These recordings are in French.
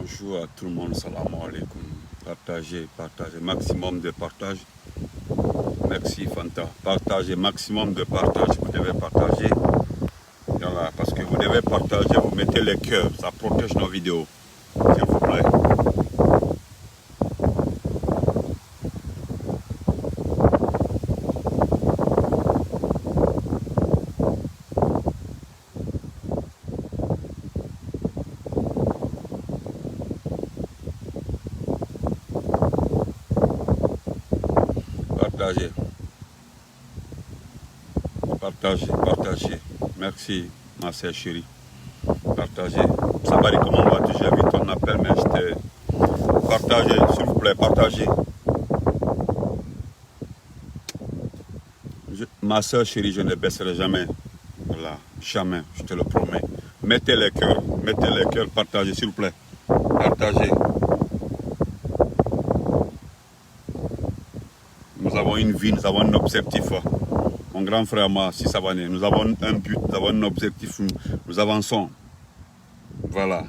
Bonjour à tout le monde, salam alaikum. Partagez, partagez, maximum de partage. Merci Fanta. Partagez, maximum de partage. Vous devez partager. Voilà, parce que vous devez partager, vous mettez les cœurs, ça protège nos vidéos. S'il vous plaît. Partagez. Partagez, partagez. Merci, ma sœur chérie. Partagez. Ça va, comment vas-tu? J'ai vu ton appel, mais je t'ai... Partagez, s'il vous plaît, partagez. Ma sœur chérie, je ne baisserai jamais. Voilà, jamais, je te le promets. Mettez les cœurs, partagez, s'il vous plaît. Partagez. Nous avons une vie, nous avons un objectif. Mon grand frère, moi, si ça va, nous avons un but, nous avons un objectif, nous avançons. Voilà.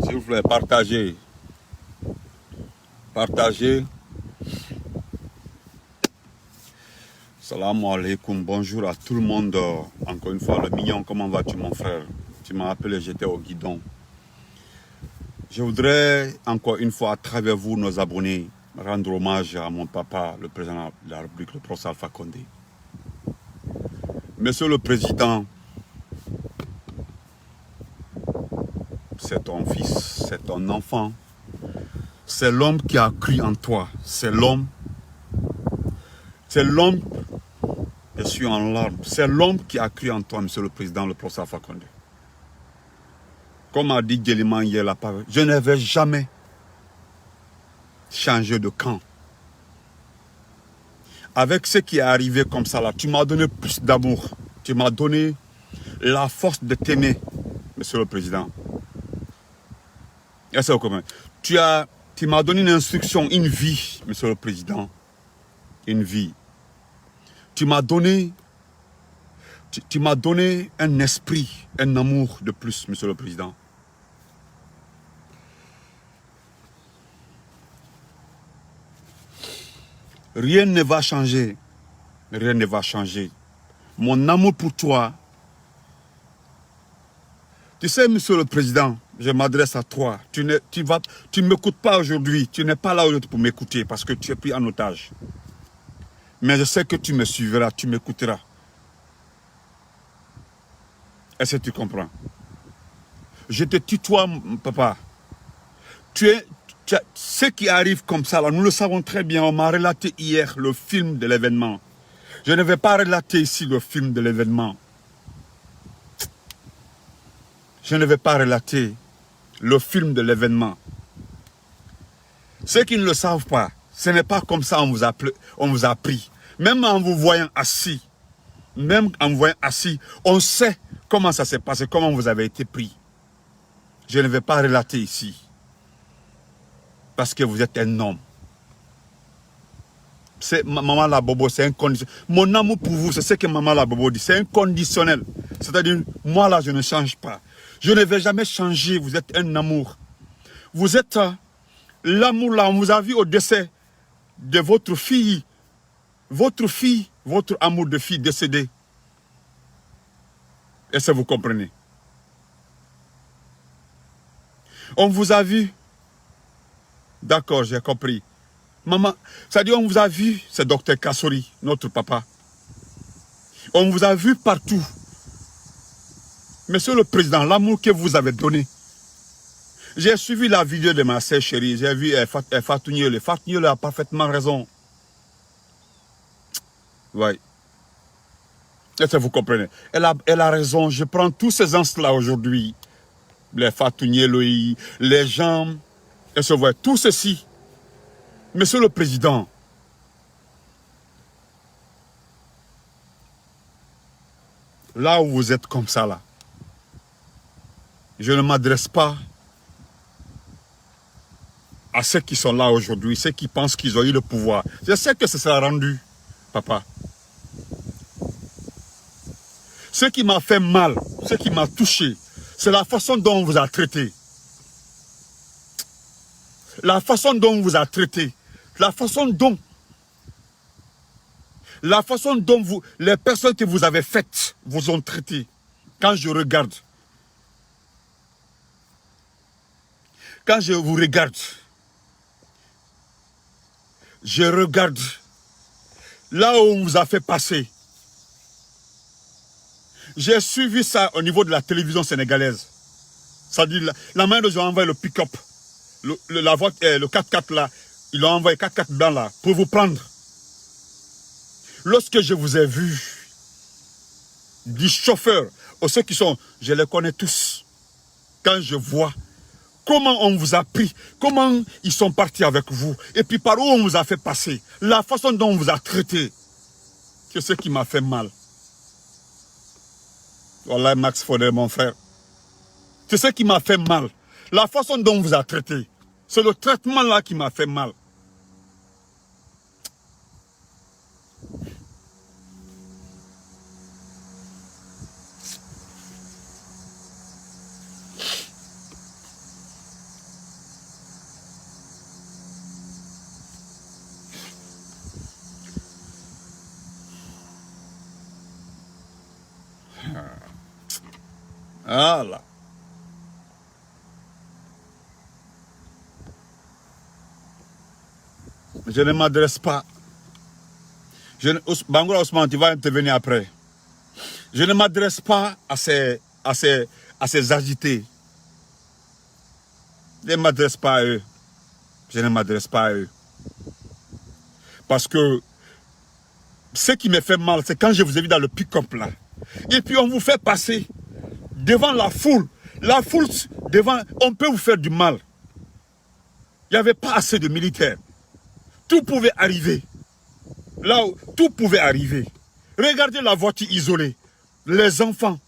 S'il vous plaît, partagez. Partagez. Salam alaikum, bonjour à tout le monde. Encore une fois, le mignon, comment vas-tu mon frère? Tu m'as appelé, j'étais au guidon. Je voudrais, encore une fois, à travers vous, nos abonnés, rendre hommage à mon papa, le président de la République, le professeur Alpha Condé. Monsieur le Président, c'est ton fils, c'est ton enfant. C'est l'homme qui a cru en toi. C'est l'homme. Je suis en larmes. C'est l'homme qui a cru en toi, Monsieur le Président, le professeur Alpha Condé. Comme a dit Guéliman hier, la parole, je ne vais jamais changer de camp. Avec ce qui est arrivé comme ça là, tu m'as donné plus d'amour. Tu m'as donné la force de t'aimer, Monsieur le Président. Est-ce que vous comprenez? Tu m'as donné une instruction, une vie, Monsieur le Président. Une vie. Tu m'as donné un esprit, un amour de plus, Monsieur le Président. Rien ne va changer. Rien ne va changer. Mon amour pour toi. Tu sais, Monsieur le Président, je m'adresse à toi. Tu ne m'écoutes pas aujourd'hui. Tu n'es pas là aujourd'hui pour m'écouter parce que tu es pris en otage. Mais je sais que tu me suivras, tu m'écouteras. Est-ce que tu comprends? Je te tutoie, papa. Ce qui arrive comme ça, là, nous le savons très bien. On m'a relaté hier le film de l'événement. Je ne vais pas relater ici le film de l'événement. Je ne vais pas relater le film de l'événement. Ceux qui ne le savent pas, ce n'est pas comme ça on vous a pris. Même en vous voyant assis, on sait comment ça s'est passé, comment vous avez été pris. Je ne vais pas relater ici. Parce que vous êtes un homme. Maman la Bobo, c'est inconditionnel. Mon amour pour vous, c'est ce que Maman la Bobo dit, c'est inconditionnel. C'est-à-dire, moi là, je ne change pas. Je ne vais jamais changer, vous êtes un amour. Vous êtes l'amour là, on vous a vu au décès de votre fille. Votre fille, votre amour de fille décédée. Est-ce que vous comprenez? On vous a vu. D'accord, j'ai compris. Maman, c'est-à-dire on vous a vu, c'est Dr Kassori, notre papa. On vous a vu partout. Monsieur le Président, l'amour que vous avez donné. J'ai suivi la vidéo de ma sœur chérie, j'ai vu Fatou Niele. Fatou Niele a parfaitement raison. Oui. Est-ce que vous comprenez? Elle a raison, je prends tous ces gens-là aujourd'hui. Les Fatou Niele, les gens... Et se voit tout ceci. Monsieur le Président, là où vous êtes comme ça là, je ne m'adresse pas à ceux qui sont là aujourd'hui, ceux qui pensent qu'ils ont eu le pouvoir. Je sais que ça sera rendu, papa. Ce qui m'a fait mal, ce qui m'a touché, C'est la façon dont on vous a traité. La façon dont on vous a traité. La façon dont vous, les personnes que vous avez faites vous ont traité. Quand je regarde, quand je vous regarde, je regarde là où on vous a fait passer. J'ai suivi ça au niveau de la télévision sénégalaise. C'est-à-dire la manière dont ils ont envoyé le pick-up, la voiture, le 4x4 là, ils l'ont envoyé 4x4 blanc là, pour vous prendre. Lorsque je vous ai vu, du chauffeur, aux ceux qui sont, je les connais tous. Quand je vois comment on vous a pris, comment ils sont partis avec vous, et puis par où on vous a fait passer, la façon dont on vous a traité, c'est ce qui m'a fait mal. Voilà Max Fodé, mon frère. C'est ce qui m'a fait mal. La façon dont on vous a traité. C'est le traitement là qui m'a fait mal. Voilà. Je ne m'adresse pas. Bangoura Ousmane, tu vas intervenir après. Je ne m'adresse pas à ces agités. Je ne m'adresse pas à eux. Je ne m'adresse pas à eux. Parce que ce qui me fait mal, c'est quand je vous ai vu dans le pick-up là. Et puis on vous fait passer devant la foule. La foule, devant, on peut vous faire du mal. Il n'y avait pas assez de militaires. Tout pouvait arriver. Là où tout pouvait arriver. Regardez la voiture isolée. Les enfants.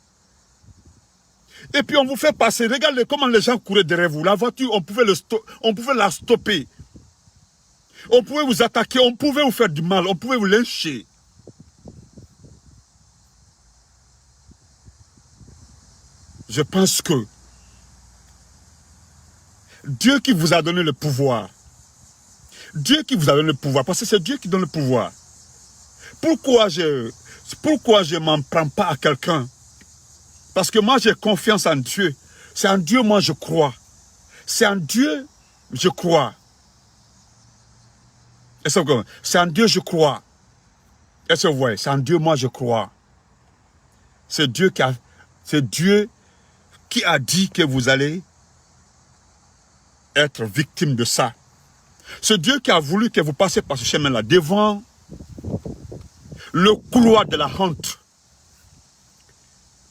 Et puis on vous fait passer. Regardez comment les gens couraient derrière vous. La voiture, on pouvait la stopper. On pouvait vous attaquer. On pouvait vous faire du mal. On pouvait vous lyncher. Je pense que Dieu qui vous a donné le pouvoir, Dieu qui vous a donné le pouvoir, parce que c'est Dieu qui donne le pouvoir. Pourquoi je ne m'en prends pas à quelqu'un? Parce que moi j'ai confiance en Dieu. C'est en Dieu moi je crois. C'est en Dieu je crois. C'est en Dieu je crois. Est-ce que vous voyez? C'est en Dieu moi je crois. C'est Dieu qui a dit que vous allez être victime de ça. C'est Dieu qui a voulu que vous passiez par ce chemin-là, devant le couloir de la honte.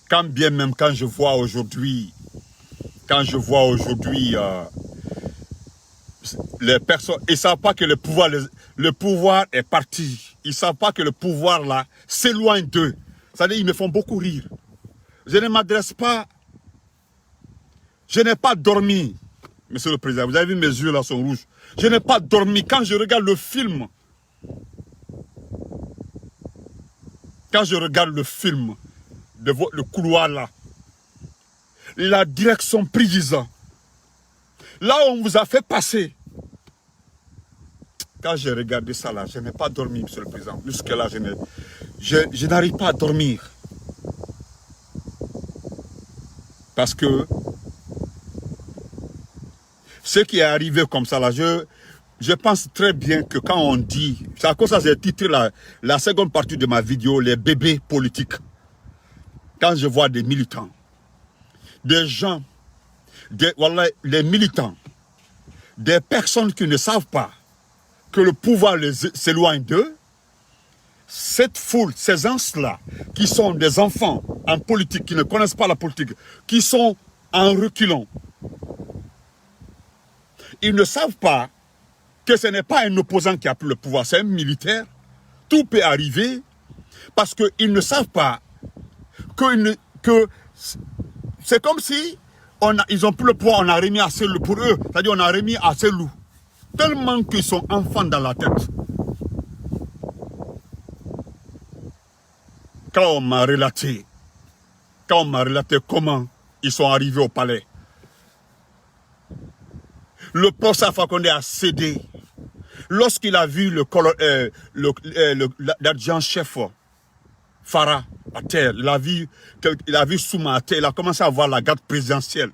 Quand bien même, quand je vois aujourd'hui, les personnes, ils ne savent pas que le pouvoir est parti. Ils ne savent pas que le pouvoir là s'éloigne d'eux. C'est-à-dire, ils me font beaucoup rire. Je ne m'adresse pas. Je n'ai pas dormi, Monsieur le Président. Vous avez vu mes yeux là sont rouges. Je n'ai pas dormi. Quand je regarde le film, de le couloir là, la direction prise, là où on vous a fait passer, quand j'ai regardé ça là, je n'ai pas dormi, Monsieur le Président. Jusque là, je n'arrive pas à dormir. Parce que ce qui est arrivé comme ça là, je pense très bien que quand on dit, c'est à cause de ça que j'ai titré la seconde partie de ma vidéo, les bébés politiques. Quand je vois des militants, des gens, voilà, les militants, des personnes qui ne savent pas que le pouvoir s'éloigne d'eux, cette foule, ces gens-là, qui sont des enfants en politique, qui ne connaissent pas la politique, qui sont en reculant, ils ne savent pas que ce n'est pas un opposant qui a pris le pouvoir, c'est un militaire. Tout peut arriver parce qu'ils ne savent pas que c'est comme si ils ont pris le pouvoir, on a remis assez loup pour eux. C'est-à-dire on a remis assez loup. Tellement qu'ils sont enfants dans la tête. Quand on m'a relaté comment ils sont arrivés au palais. Le professeur Alpha Condé a cédé. Lorsqu'il a vu l'adjudant-chef Farah à terre, il a vu Souma à terre, il a commencé à voir la garde présidentielle.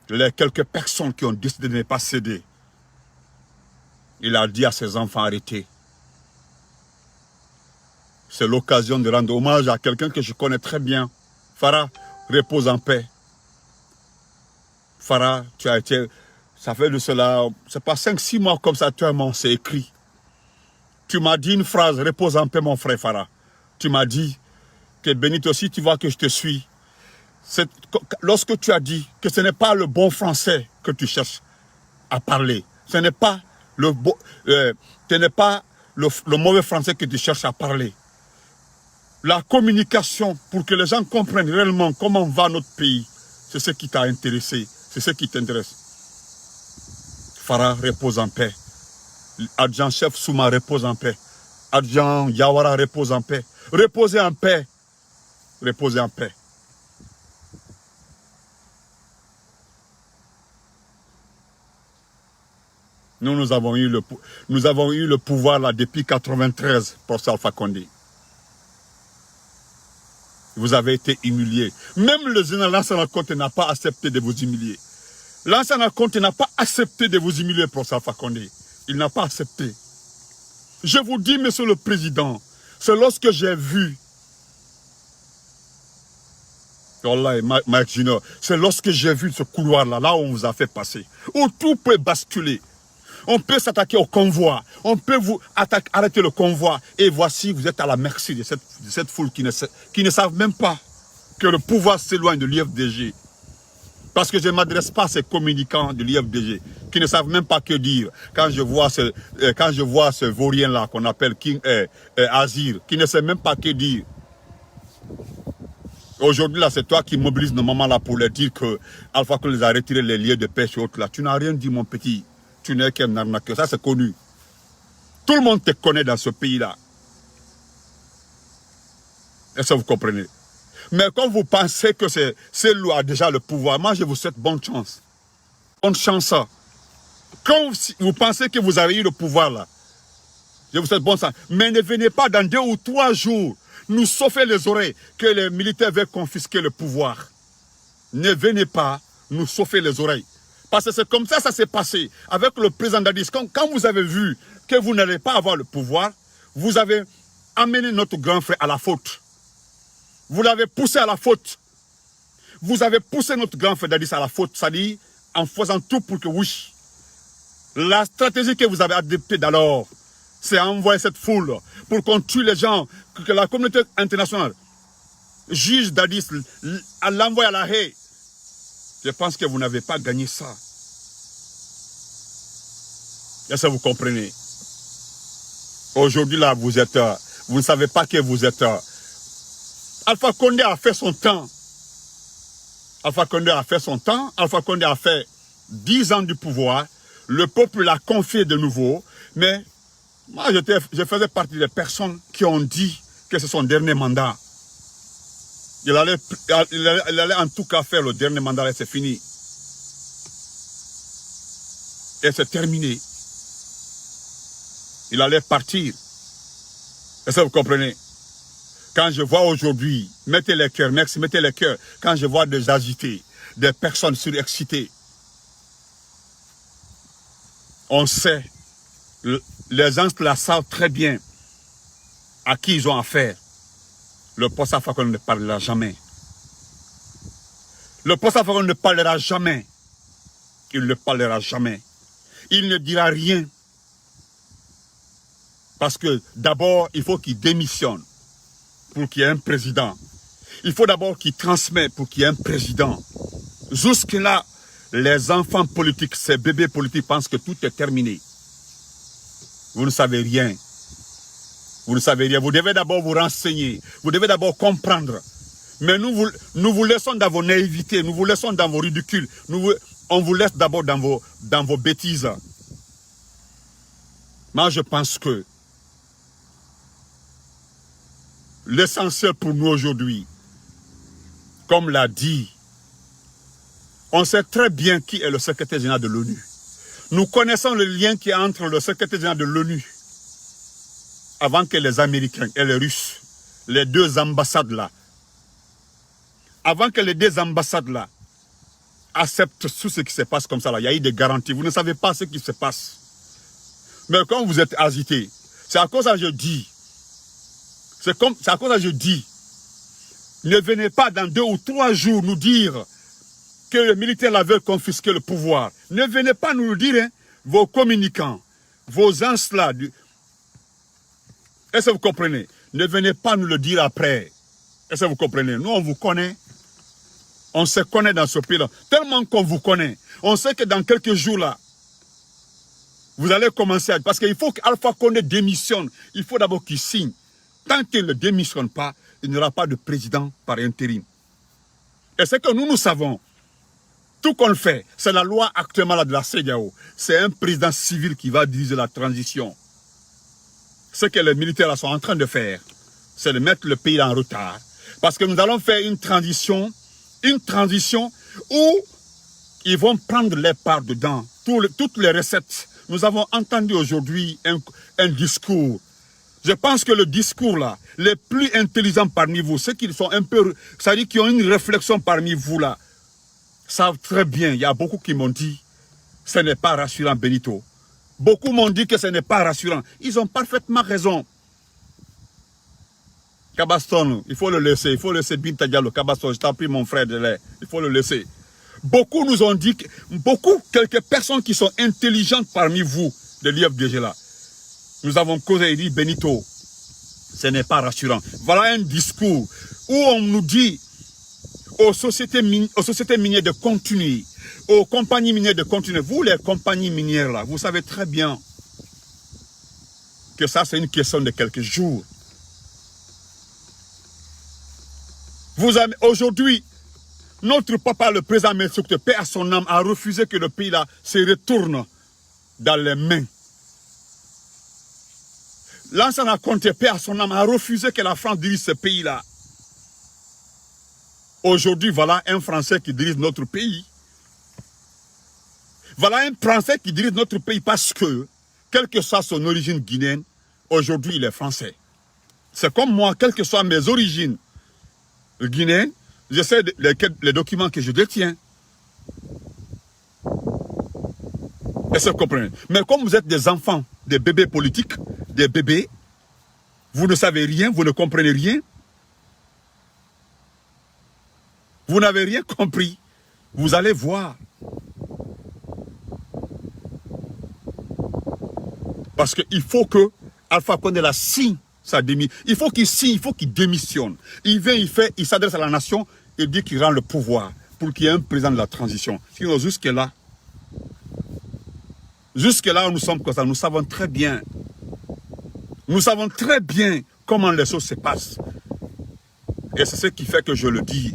Les quelques personnes qui ont décidé de ne pas céder. Il a dit à ses enfants, arrêtez. C'est l'occasion de rendre hommage à quelqu'un que je connais très bien. Farah, repose en paix. Farah, tu as été... Ça fait de cela, c'est pas 5-6 mois comme ça, c'est écrit. Tu m'as dit une phrase, repose en paix mon frère Farah. Tu m'as dit que Benito aussi, tu vois que je te suis. Lorsque tu as dit que ce n'est pas le bon français que tu cherches à parler, ce n'est pas le mauvais français que tu cherches à parler. La communication, pour que les gens comprennent réellement comment va notre pays, c'est ce qui t'a intéressé, c'est ce qui t'intéresse. Farah, repose en paix. Adjudant-chef Souma, repose en paix. Adjudant Yawara, repose en paix. Reposez en paix. Reposez en paix. Nous avons eu le pouvoir là depuis 93 pour Alpha Condé. Vous avez été humiliés. Même le général Lansana Conté n'a pas accepté de vous humilier. Lansana Conté n'a pas accepté de vous humilier pour Alpha Condé. Il n'a pas accepté. Je vous dis, monsieur le président, c'est lorsque j'ai vu, Wallahi, Mike Junior, c'est lorsque j'ai vu ce couloir-là, là où on vous a fait passer, où tout peut basculer. On peut s'attaquer au convoi, on peut vous arrêter le convoi, et voici, vous êtes à la merci de cette foule qui ne savent même pas que le pouvoir s'éloigne de l'IFDG. Parce que je ne m'adresse pas à ces communicants de l'IFDG qui ne savent même pas que dire. Quand je vois ce vaurien-là qu'on appelle King Azir, qui ne sait même pas que dire. Aujourd'hui, là, c'est toi qui mobilises nos mamans là pour leur dire que Alpha Condé les a retiré les lieux de pêche et autres là. Tu n'as rien dit, mon petit. Tu n'es qu'un arnaqueur. Ça, c'est connu. Tout le monde te connaît dans ce pays-là. Est-ce que vous comprenez? Mais quand vous pensez que c'est lui a déjà le pouvoir, moi je vous souhaite bonne chance. Bonne chance. Quand vous pensez que vous avez eu le pouvoir là, je vous souhaite bonne chance. Mais ne venez pas dans 2 ou 3 jours nous sauver les oreilles que les militaires veulent confisquer le pouvoir. Ne venez pas nous sauver les oreilles. Parce que c'est comme ça s'est passé avec le président Dadis. Quand vous avez vu que vous n'allez pas avoir le pouvoir, vous avez amené notre grand frère à la faute. Vous l'avez poussé à la faute. Vous avez poussé notre grand frère Dadis à la faute, c'est-à-dire en faisant tout pour que oui. La stratégie que vous avez adoptée d'alors, c'est envoyer cette foule pour qu'on tue les gens, que la communauté internationale juge Dadis, l'envoie à la haie. Je pense que vous n'avez pas gagné ça. Est-ce que vous comprenez? Aujourd'hui, là, vous ne savez pas que vous êtes... Alpha Condé a fait son temps. Alpha Condé a fait son temps. Alpha Condé a fait 10 ans du pouvoir. Le peuple l'a confié de nouveau. Mais moi, je faisais partie des personnes qui ont dit que c'est son dernier mandat. Il allait en tout cas faire le dernier mandat et c'est fini. Et c'est terminé. Il allait partir. Est-ce que vous comprenez? Quand je vois aujourd'hui, mettez les cœurs, merci, mettez les cœurs. Quand je vois des agités, des personnes surexcitées, on sait, les gens la savent très bien à qui ils ont affaire. Le poste Alpha Condé ne parlera jamais. Le poste Alpha Condé ne parlera jamais. Il ne parlera jamais. Il ne dira rien. Parce que d'abord, il faut qu'il démissionne pour qu'il y ait un président. Il faut d'abord qu'il transmette pour qu'il y ait un président. Jusque-là, les enfants politiques, ces bébés politiques pensent que tout est terminé. Vous ne savez rien. Vous ne savez rien. Vous devez d'abord vous renseigner. Vous devez d'abord comprendre. Mais nous vous laissons dans vos naïvetés. Nous vous laissons dans vos ridicules. On vous laisse d'abord dans vos bêtises. Moi, je pense que l'essentiel pour nous aujourd'hui, comme l'a dit On sait très bien qui est le secrétaire général de l'ONU. Nous connaissons le lien qui est entre le secrétaire général de l'ONU avant que les Américains et les Russes, les deux ambassades là, avant que les deux ambassades là acceptent tout ce qui se passe comme ça là, il y a eu des garanties. Vous ne savez pas ce qui se passe. Mais quand vous êtes agité, c'est à cause de ça que je dis, c'est à cause de ça que je dis, ne venez pas dans 2 ou 3 jours nous dire que les militaires là veulent confisquer le pouvoir. Ne venez pas nous le dire, hein, vos communicants, vos gens là. Est-ce que vous comprenez? Ne venez pas nous le dire après. Est-ce que vous comprenez? Nous, on vous connaît. On se connaît dans ce pays-là. Tellement qu'on vous connaît. On sait que dans quelques jours là, vous allez commencer à... Parce qu'il faut qu'Alpha Condé démissionne. Il faut d'abord qu'il signe. Tant qu'il ne démissionne pas, il n'y aura pas de président par intérim. Et c'est que nous savons. Tout qu'on le fait, c'est la loi actuellement là de la CEDEAO. C'est un président civil qui va diriger la transition. Ce que les militaires là sont en train de faire, c'est de mettre le pays en retard. Parce que nous allons faire une transition où ils vont prendre les parts dedans, toutes les recettes. Nous avons entendu aujourd'hui un discours. Je pense que le discours là, les plus intelligents parmi vous, ceux qui sont un peu, c'est-à-dire qui ont une réflexion parmi vous là, savent très bien. Il y a beaucoup qui m'ont dit, ce n'est pas rassurant, Benito. Beaucoup m'ont dit que ce n'est pas rassurant. Ils ont parfaitement raison. Cabaston, il faut le laisser Binta Diallo. Cabaston, je t'en prie mon frère de l'air. Il faut le laisser. Beaucoup nous ont dit, quelques personnes qui sont intelligentes parmi vous, de l'IFDG là, nous avons causé et dit, Benito, ce n'est pas rassurant. Voilà un discours où on nous dit aux sociétés minières de continuer, aux compagnies minières de continuer. Vous, les compagnies minières là, vous savez très bien que ça, c'est une question de quelques jours. Aujourd'hui, notre papa, le président Mensoukhte, paix à son âme, a refusé que le pays là se retourne dans les mains. Lansana Conté, paix à son âme, a refusé que la France dirige ce pays là. Aujourd'hui, voilà un Français qui dirige notre pays. Voilà un Français qui dirige notre pays parce que, quelle que soit son origine guinéenne, aujourd'hui il est français. C'est comme moi, quelles que soient mes origines guinéennes, je sais les documents que je détiens. Est-ce que vous comprenez? Mais comme vous êtes des enfants, des bébés politiques, des bébés, vous ne savez rien, vous ne comprenez rien. Vous n'avez rien compris. Vous allez voir. Parce qu'il faut que Alpha Condé la signe sa démission. Il faut qu'il signe, il faut qu'il démissionne. Il vient, il s'adresse à la nation et dit qu'il rend le pouvoir pour qu'il y ait un président de la transition. Sinon, jusque-là, nous sommes comme ça. Nous savons très bien. Nous savons très bien comment les choses se passent. Et c'est ce qui fait que je le dis.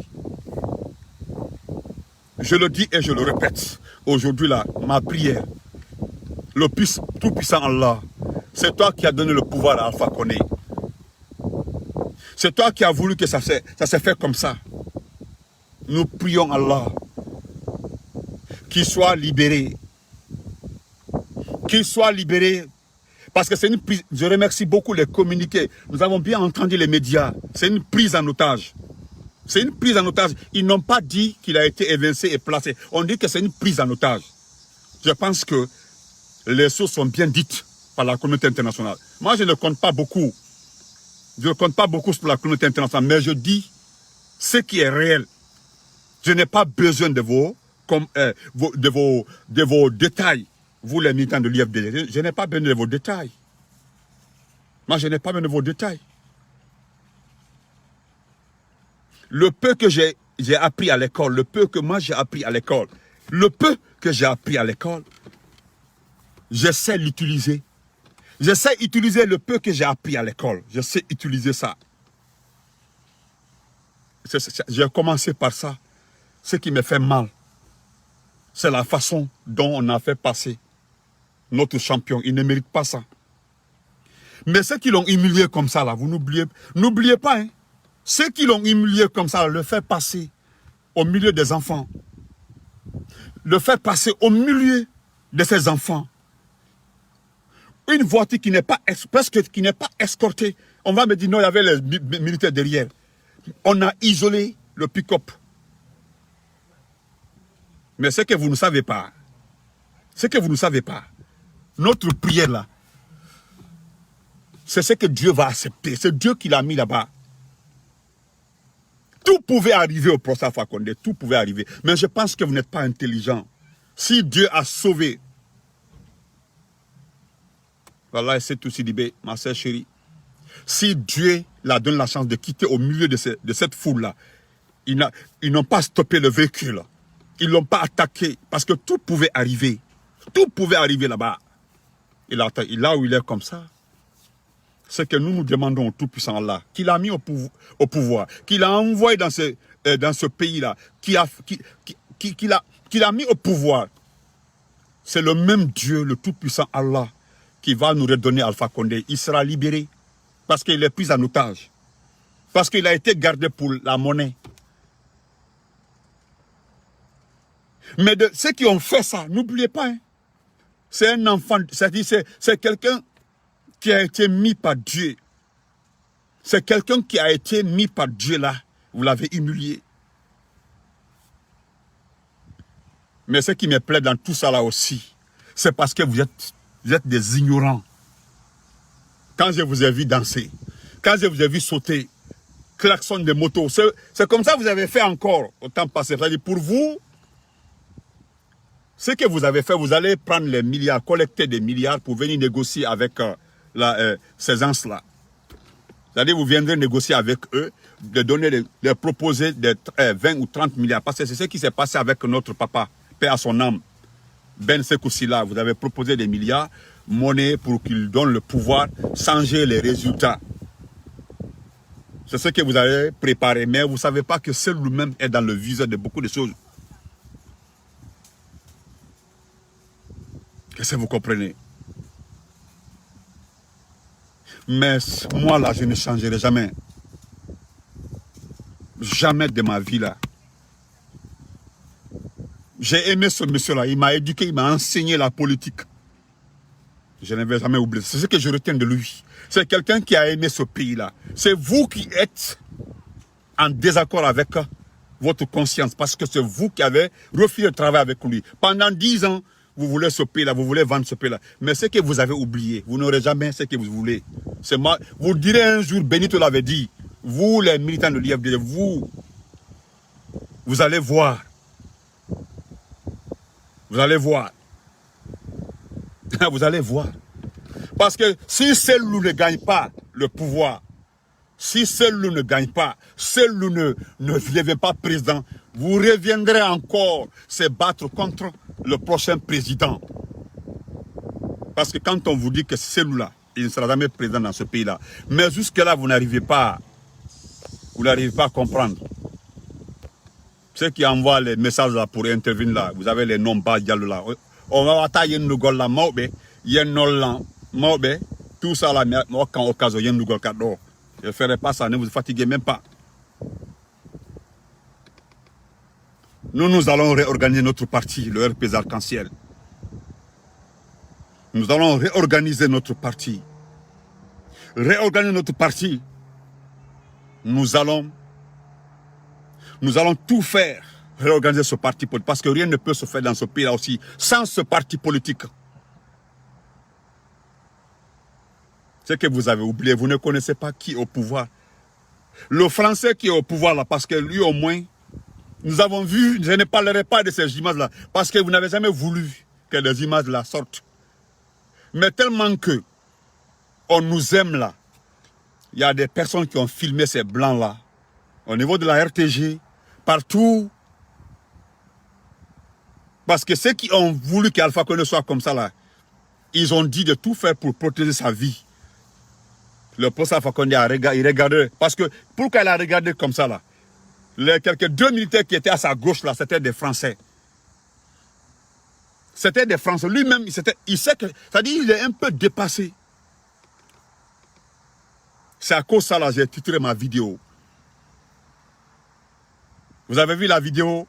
Je le dis et je le répète. Aujourd'hui, là, ma prière, le tout-puissant Allah, c'est toi qui as donné le pouvoir à Alpha Condé. C'est toi qui as voulu que ça se fait comme ça. Nous prions Allah qu'il soit libéré. Qu'il soit libéré. Parce que c'est une prise. Je remercie beaucoup les communiqués. Nous avons bien entendu les médias. C'est une prise en otage. C'est une prise en otage. Ils n'ont pas dit qu'il a été évincé et placé. On dit que c'est une prise en otage. Je pense que les choses sont bien dites par la communauté internationale. Moi, je ne compte pas beaucoup. Je ne compte pas beaucoup sur la communauté internationale, mais je dis ce qui est réel. Je n'ai pas besoin de vos détails. Vous, les militants de l'IFDG, je n'ai pas besoin de vos détails. Moi, je n'ai pas besoin de vos détails. Le peu que j'ai appris à l'école, le peu que moi j'ai appris à l'école, je sais l'utiliser. Je sais utiliser le peu que j'ai appris à l'école. Je sais utiliser ça. J'ai commencé par ça. Ce qui me fait mal, c'est la façon dont on a fait passer notre champion. Il ne mérite pas ça. Mais ceux qui l'ont humilié comme ça, là, vous n'oubliez pas, hein. Ceux qui l'ont humilié comme ça, le fait passer au milieu des enfants. de faire passer au milieu de ses enfants une voiture qui n'est pas, presque qui n'est pas escortée. On va me dire non, il y avait les militaires derrière. On a isolé le pick-up. Mais ce que vous ne savez pas, notre prière là, c'est ce que Dieu va accepter. C'est Dieu qui l'a mis là-bas. Tout pouvait arriver au procès Alpha Condé, tout pouvait arriver. Mais je pense que vous n'êtes pas intelligent. Si Dieu a sauvé, voilà, c'est tout Sidibé, ma sœur chérie. Si Dieu la donne la chance de quitter au milieu de cette foule-là, ils n'ont pas stoppé le véhicule. Ils ne l'ont pas attaqué parce que tout pouvait arriver. Tout pouvait arriver là-bas. Et là où il est comme ça, c'est que nous demandons au Tout-Puissant Allah, qu'il a mis au pouvoir, qu'il a envoyé dans ce pays-là, qu'il a mis au pouvoir. C'est le même Dieu, le Tout-Puissant Allah, qui va nous redonner Alpha Condé. Il sera libéré parce qu'il est pris en otage. Parce qu'il a été gardé pour la monnaie. Mais de ceux qui ont fait ça, n'oubliez pas, hein, c'est un enfant, c'est quelqu'un qui a été mis par Dieu. C'est quelqu'un qui a été mis par Dieu là. Vous l'avez humilié. Mais ce qui me plaît dans tout ça là aussi, c'est parce que vous êtes des ignorants. Quand je vous ai vu danser, quand je vous ai vu sauter, klaxon de moto, c'est comme ça que vous avez fait encore au temps passé. C'est-à-dire pour vous, ce que vous avez fait, vous allez prendre les milliards, collecter des milliards pour venir négocier avec ces gens-là. C'est-à-dire vous viendrez négocier avec eux, de proposer des 20 ou 30 milliards. Parce que c'est ce qui s'est passé avec notre papa, paix à son âme, Ben Sekoussila. Vous avez proposé des milliards, monnaie pour qu'il donne le pouvoir, changer les résultats. C'est ce que vous avez préparé, mais vous ne savez pas que seul lui-même est dans le viseur de beaucoup de choses. Est-ce que vous comprenez? Mais moi là, je ne changerai jamais. Jamais de ma vie là. J'ai aimé ce monsieur-là. Il m'a éduqué, il m'a enseigné la politique. Je ne vais jamais oublier. C'est ce que je retiens de lui. C'est quelqu'un qui a aimé ce pays-là. C'est vous qui êtes en désaccord avec votre conscience. Parce que c'est vous qui avez refusé de travailler avec lui. Pendant 10 ans, vous voulez ce pays-là, vous voulez vendre ce pays-là. Mais ce que vous avez oublié, vous n'aurez jamais ce que vous voulez. C'est moi. Vous direz un jour, Benito l'avait dit, vous les militants de l'IFD, vous allez voir. Vous allez voir. Vous allez voir. Parce que si celui ne gagne pas le pouvoir, si celui ne gagne pas, celui ne devient pas président, vous reviendrez encore se battre contre le prochain président. Parce que quand on vous dit que c'est celui-là, il ne sera jamais président dans ce pays-là. Mais jusque-là, vous n'arrivez pas à comprendre. Ceux qui envoient les messages là pour intervenir là, vous avez les noms bas là. On va attaquer une gol là, tout ça là, quand au cas où je ne ferai pas ça, ne vous fatiguez même pas. Nous allons réorganiser notre parti, le RPZ Arc-en-Ciel. Nous allons réorganiser notre parti. Réorganiser notre parti. Nous allons tout faire, réorganiser ce parti politique. Parce que rien ne peut se faire dans ce pays-là aussi sans ce parti politique. C'est que vous avez oublié, vous ne connaissez pas qui est au pouvoir. Le Français qui est au pouvoir là, parce que lui au moins, nous avons vu, je ne parlerai pas de ces images-là, parce que vous n'avez jamais voulu que les images-là sortent. Mais tellement que on nous aime là, il y a des personnes qui ont filmé ces blancs-là, au niveau de la RTG, partout. Parce que ceux qui ont voulu qu'Alpha Condé soit comme ça là, ils ont dit de tout faire pour protéger sa vie. Le professeur Alpha Condé a regardé, parce que pourquoi il a regardé comme ça là? Les quelques 2 militaires qui étaient à sa gauche là, c'était des Français. C'était des Français. Lui-même, il sait que, c'est-à-dire il est un peu dépassé. C'est à cause de ça là, j'ai titré ma vidéo. Vous avez vu la vidéo?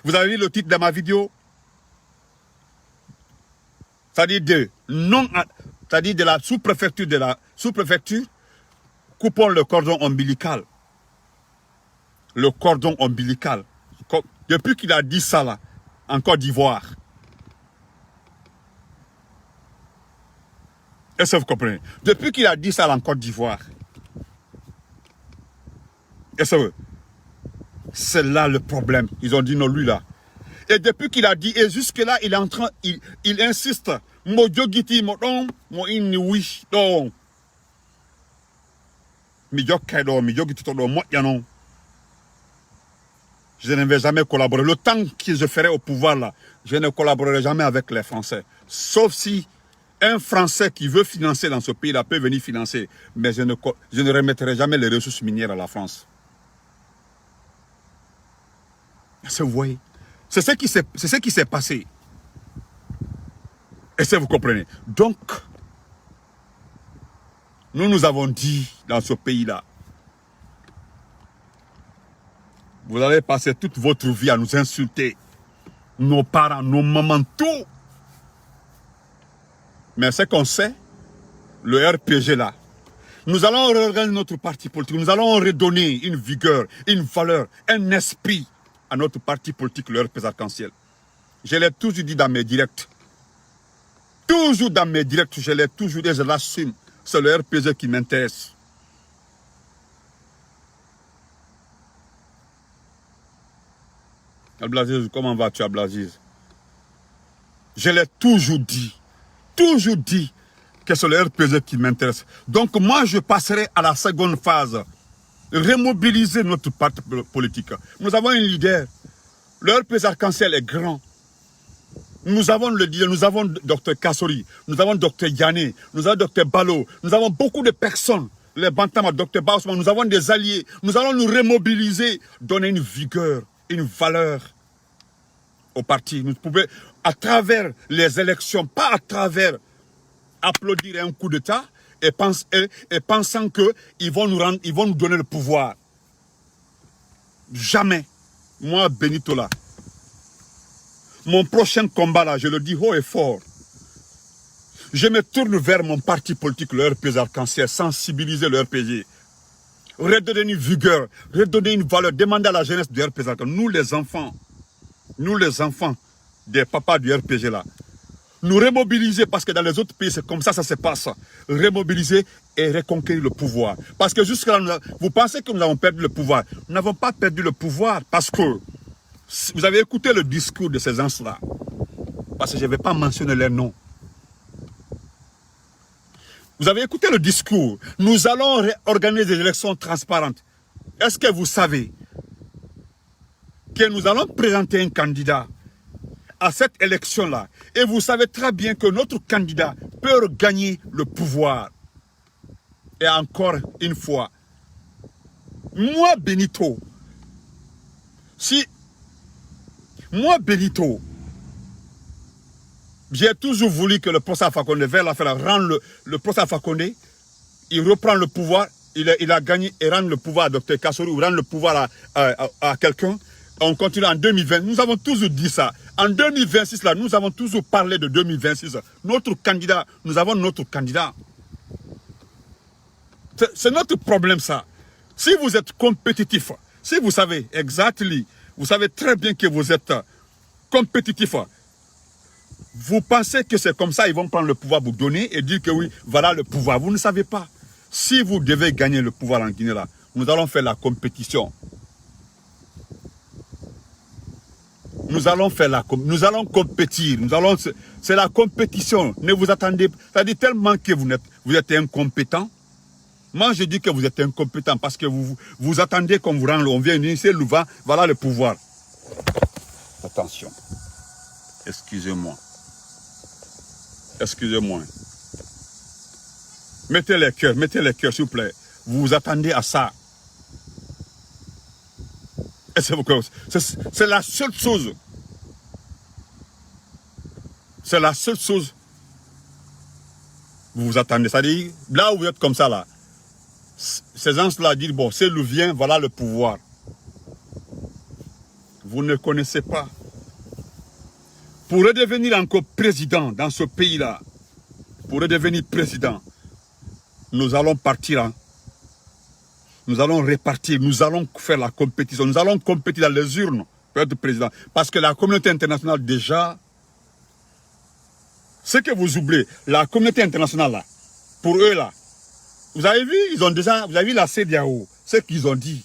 Vous avez vu le titre de ma vidéo? c'est-à-dire c'est-à-dire de la sous-préfecture, coupons le cordon ombilical. Le cordon ombilical. Depuis qu'il a dit ça là, en Côte d'Ivoire. Est-ce que vous comprenez? Depuis qu'il a dit ça là, en Côte d'Ivoire. Est-ce que c'est là le problème? Ils ont dit non, lui là. Et depuis qu'il a dit, et jusque-là, il est en train, il insiste. Je ne vais jamais collaborer. Le temps que je ferai au pouvoir là, je ne collaborerai jamais avec les Français. Sauf si un Français qui veut financer dans ce pays là peut venir financer. Mais je ne remettrai jamais les ressources minières à la France. Vous voyez? C'est ce qui s'est passé. Est-ce que vous comprenez? Donc, nous avons dit dans ce pays-là, vous allez passer toute votre vie à nous insulter. Nos parents, nos mamans, tout. Mais ce qu'on sait, le RPG là, nous allons regarder notre parti politique, nous allons redonner une vigueur, une valeur, un esprit à notre parti politique, le RPG Arc-en-Ciel. Je l'ai toujours dit dans mes directs. Toujours dans mes directs, je l'ai toujours dit et je l'assume. C'est le RPG qui m'intéresse. Ablaziz, comment vas-tu, Ablaziz? Je l'ai toujours dit que c'est le RPG qui m'intéresse. Donc moi, je passerai à la seconde phase. Remobiliser notre parti politique. Nous avons un leader. Le RPG Arc-en-Ciel est grand. Nous avons le leader, nous avons Dr Kassori, nous avons Dr Yané, nous avons Dr Balo, nous avons beaucoup de personnes. Les Bantama, Dr Bausman, nous avons des alliés. Nous allons nous remobiliser, donner une vigueur, une valeur au parti. Nous pouvons, à travers les élections, pas à travers applaudir un coup d'État et pensant qu'ils vont nous donner le pouvoir. Jamais. Moi, Benito là, mon prochain combat là, je le dis haut et fort. Je me tourne vers mon parti politique, le RPG Arc-en-Ciel, sensibiliser le RPG. Redonner une vigueur, redonner une valeur, demander à la jeunesse du RPG Arc-en-Ciel, nous les enfants des papas du RPG là, nous remobiliser parce que dans les autres pays, c'est comme ça se passe. Remobiliser et reconquérir le pouvoir. Parce que jusque-là, vous pensez que nous avons perdu le pouvoir. Nous n'avons pas perdu le pouvoir parce que vous avez écouté le discours de ces gens-là. Parce que je ne vais pas mentionner leurs noms. Vous avez écouté le discours. Nous allons organiser des élections transparentes. Est-ce que vous savez que nous allons présenter un candidat à cette élection-là? Et vous savez très bien que notre candidat peut gagner le pouvoir. Et encore une fois, moi Benito, j'ai toujours voulu que le procès Alpha Condé, vers la fin, rendre le procès Alpha Condé, il reprend le pouvoir, il a gagné et rend le pouvoir à Dr Kassori ou rend le pouvoir à quelqu'un. On continue en 2020. Nous avons toujours dit ça. En 2026, là, nous avons toujours parlé de 2026. Notre candidat, nous avons notre candidat. C'est notre problème, ça. Si vous êtes compétitif, si vous savez exactement, vous savez très bien que vous êtes compétitif, vous pensez que c'est comme ça, ils vont prendre le pouvoir, vous donner et dire que oui, voilà le pouvoir. Vous ne savez pas. Si vous devez gagner le pouvoir en Guinée, là, nous allons faire la compétition. Nous allons compétir. C'est la compétition. Ne vous attendez pas. C'est-à-dire tellement que vous êtes incompétent. Moi, je dis que vous êtes incompétent parce que vous attendez qu'on vous rende. On vient initier le vent. Voilà le pouvoir. Attention. Excusez-moi. Excusez-moi. Mettez les cœurs, s'il vous plaît. Vous vous attendez à ça. C'est la seule chose. C'est la seule chose. Vous vous attendez. C'est-à-dire, là où vous êtes comme ça, là, ces gens-là disent, bon, c'est le vient, voilà le pouvoir. Vous ne connaissez pas. Pour redevenir encore président dans ce pays-là, pour redevenir président, nous allons partir, hein. Nous allons répartir, nous allons faire la compétition, nous allons compétir dans les urnes pour être président. Parce que la communauté internationale déjà, ce que vous oubliez, la communauté internationale là, pour eux là, vous avez vu, ils ont déjà, vous avez vu la CEDEAO, ce qu'ils ont dit.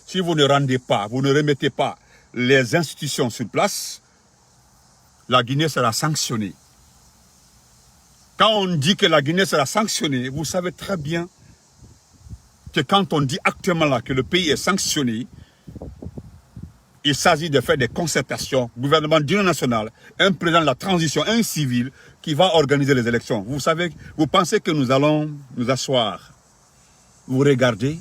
Si vous ne rendez pas, vous ne remettez pas les institutions sur place, la Guinée sera sanctionnée. Quand on dit que la Guinée sera sanctionnée, vous savez très bien que quand on dit actuellement là que le pays est sanctionné, il s'agit de faire des concertations, gouvernement d'union nationale, un président de la transition, un civil qui va organiser les élections. Vous savez, vous pensez que nous allons nous asseoir, vous regardez.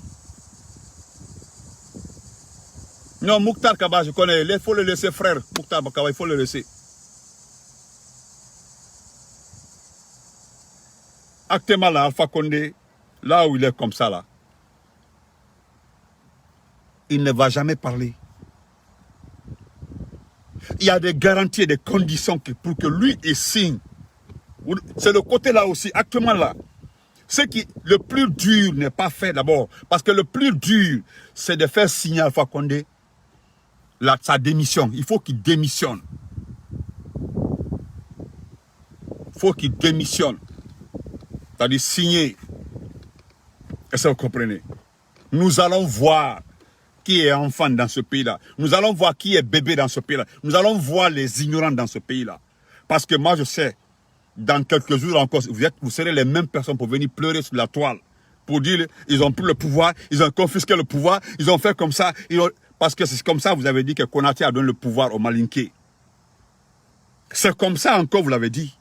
Non, Mokhtar Kaba, je connais, il faut le laisser, frère. Mokhtar Kaba, il faut le laisser. Actuellement, là, Alpha Condé, là où il est comme ça, là, il ne va jamais parler. Il y a des garanties et des conditions pour que lui il signe. C'est le côté là aussi, actuellement là. Le plus dur n'est pas fait d'abord. Parce que le plus dur, c'est de faire signer Alpha Condé sa démission. Il faut qu'il démissionne. Il faut qu'il démissionne. C'est-à-dire signer. Est-ce que vous comprenez? Nous allons voir qui est enfant dans ce pays-là. Nous allons voir qui est bébé dans ce pays-là. Nous allons voir les ignorants dans ce pays-là. Parce que moi, je sais, dans quelques jours encore, vous serez les mêmes personnes pour venir pleurer sur la toile. Pour dire, ils ont pris le pouvoir, ils ont confisqué le pouvoir, ils ont fait comme ça. Parce que c'est comme ça, vous avez dit que Konaté a donné le pouvoir aux Malinké. C'est comme ça encore, vous l'avez dit.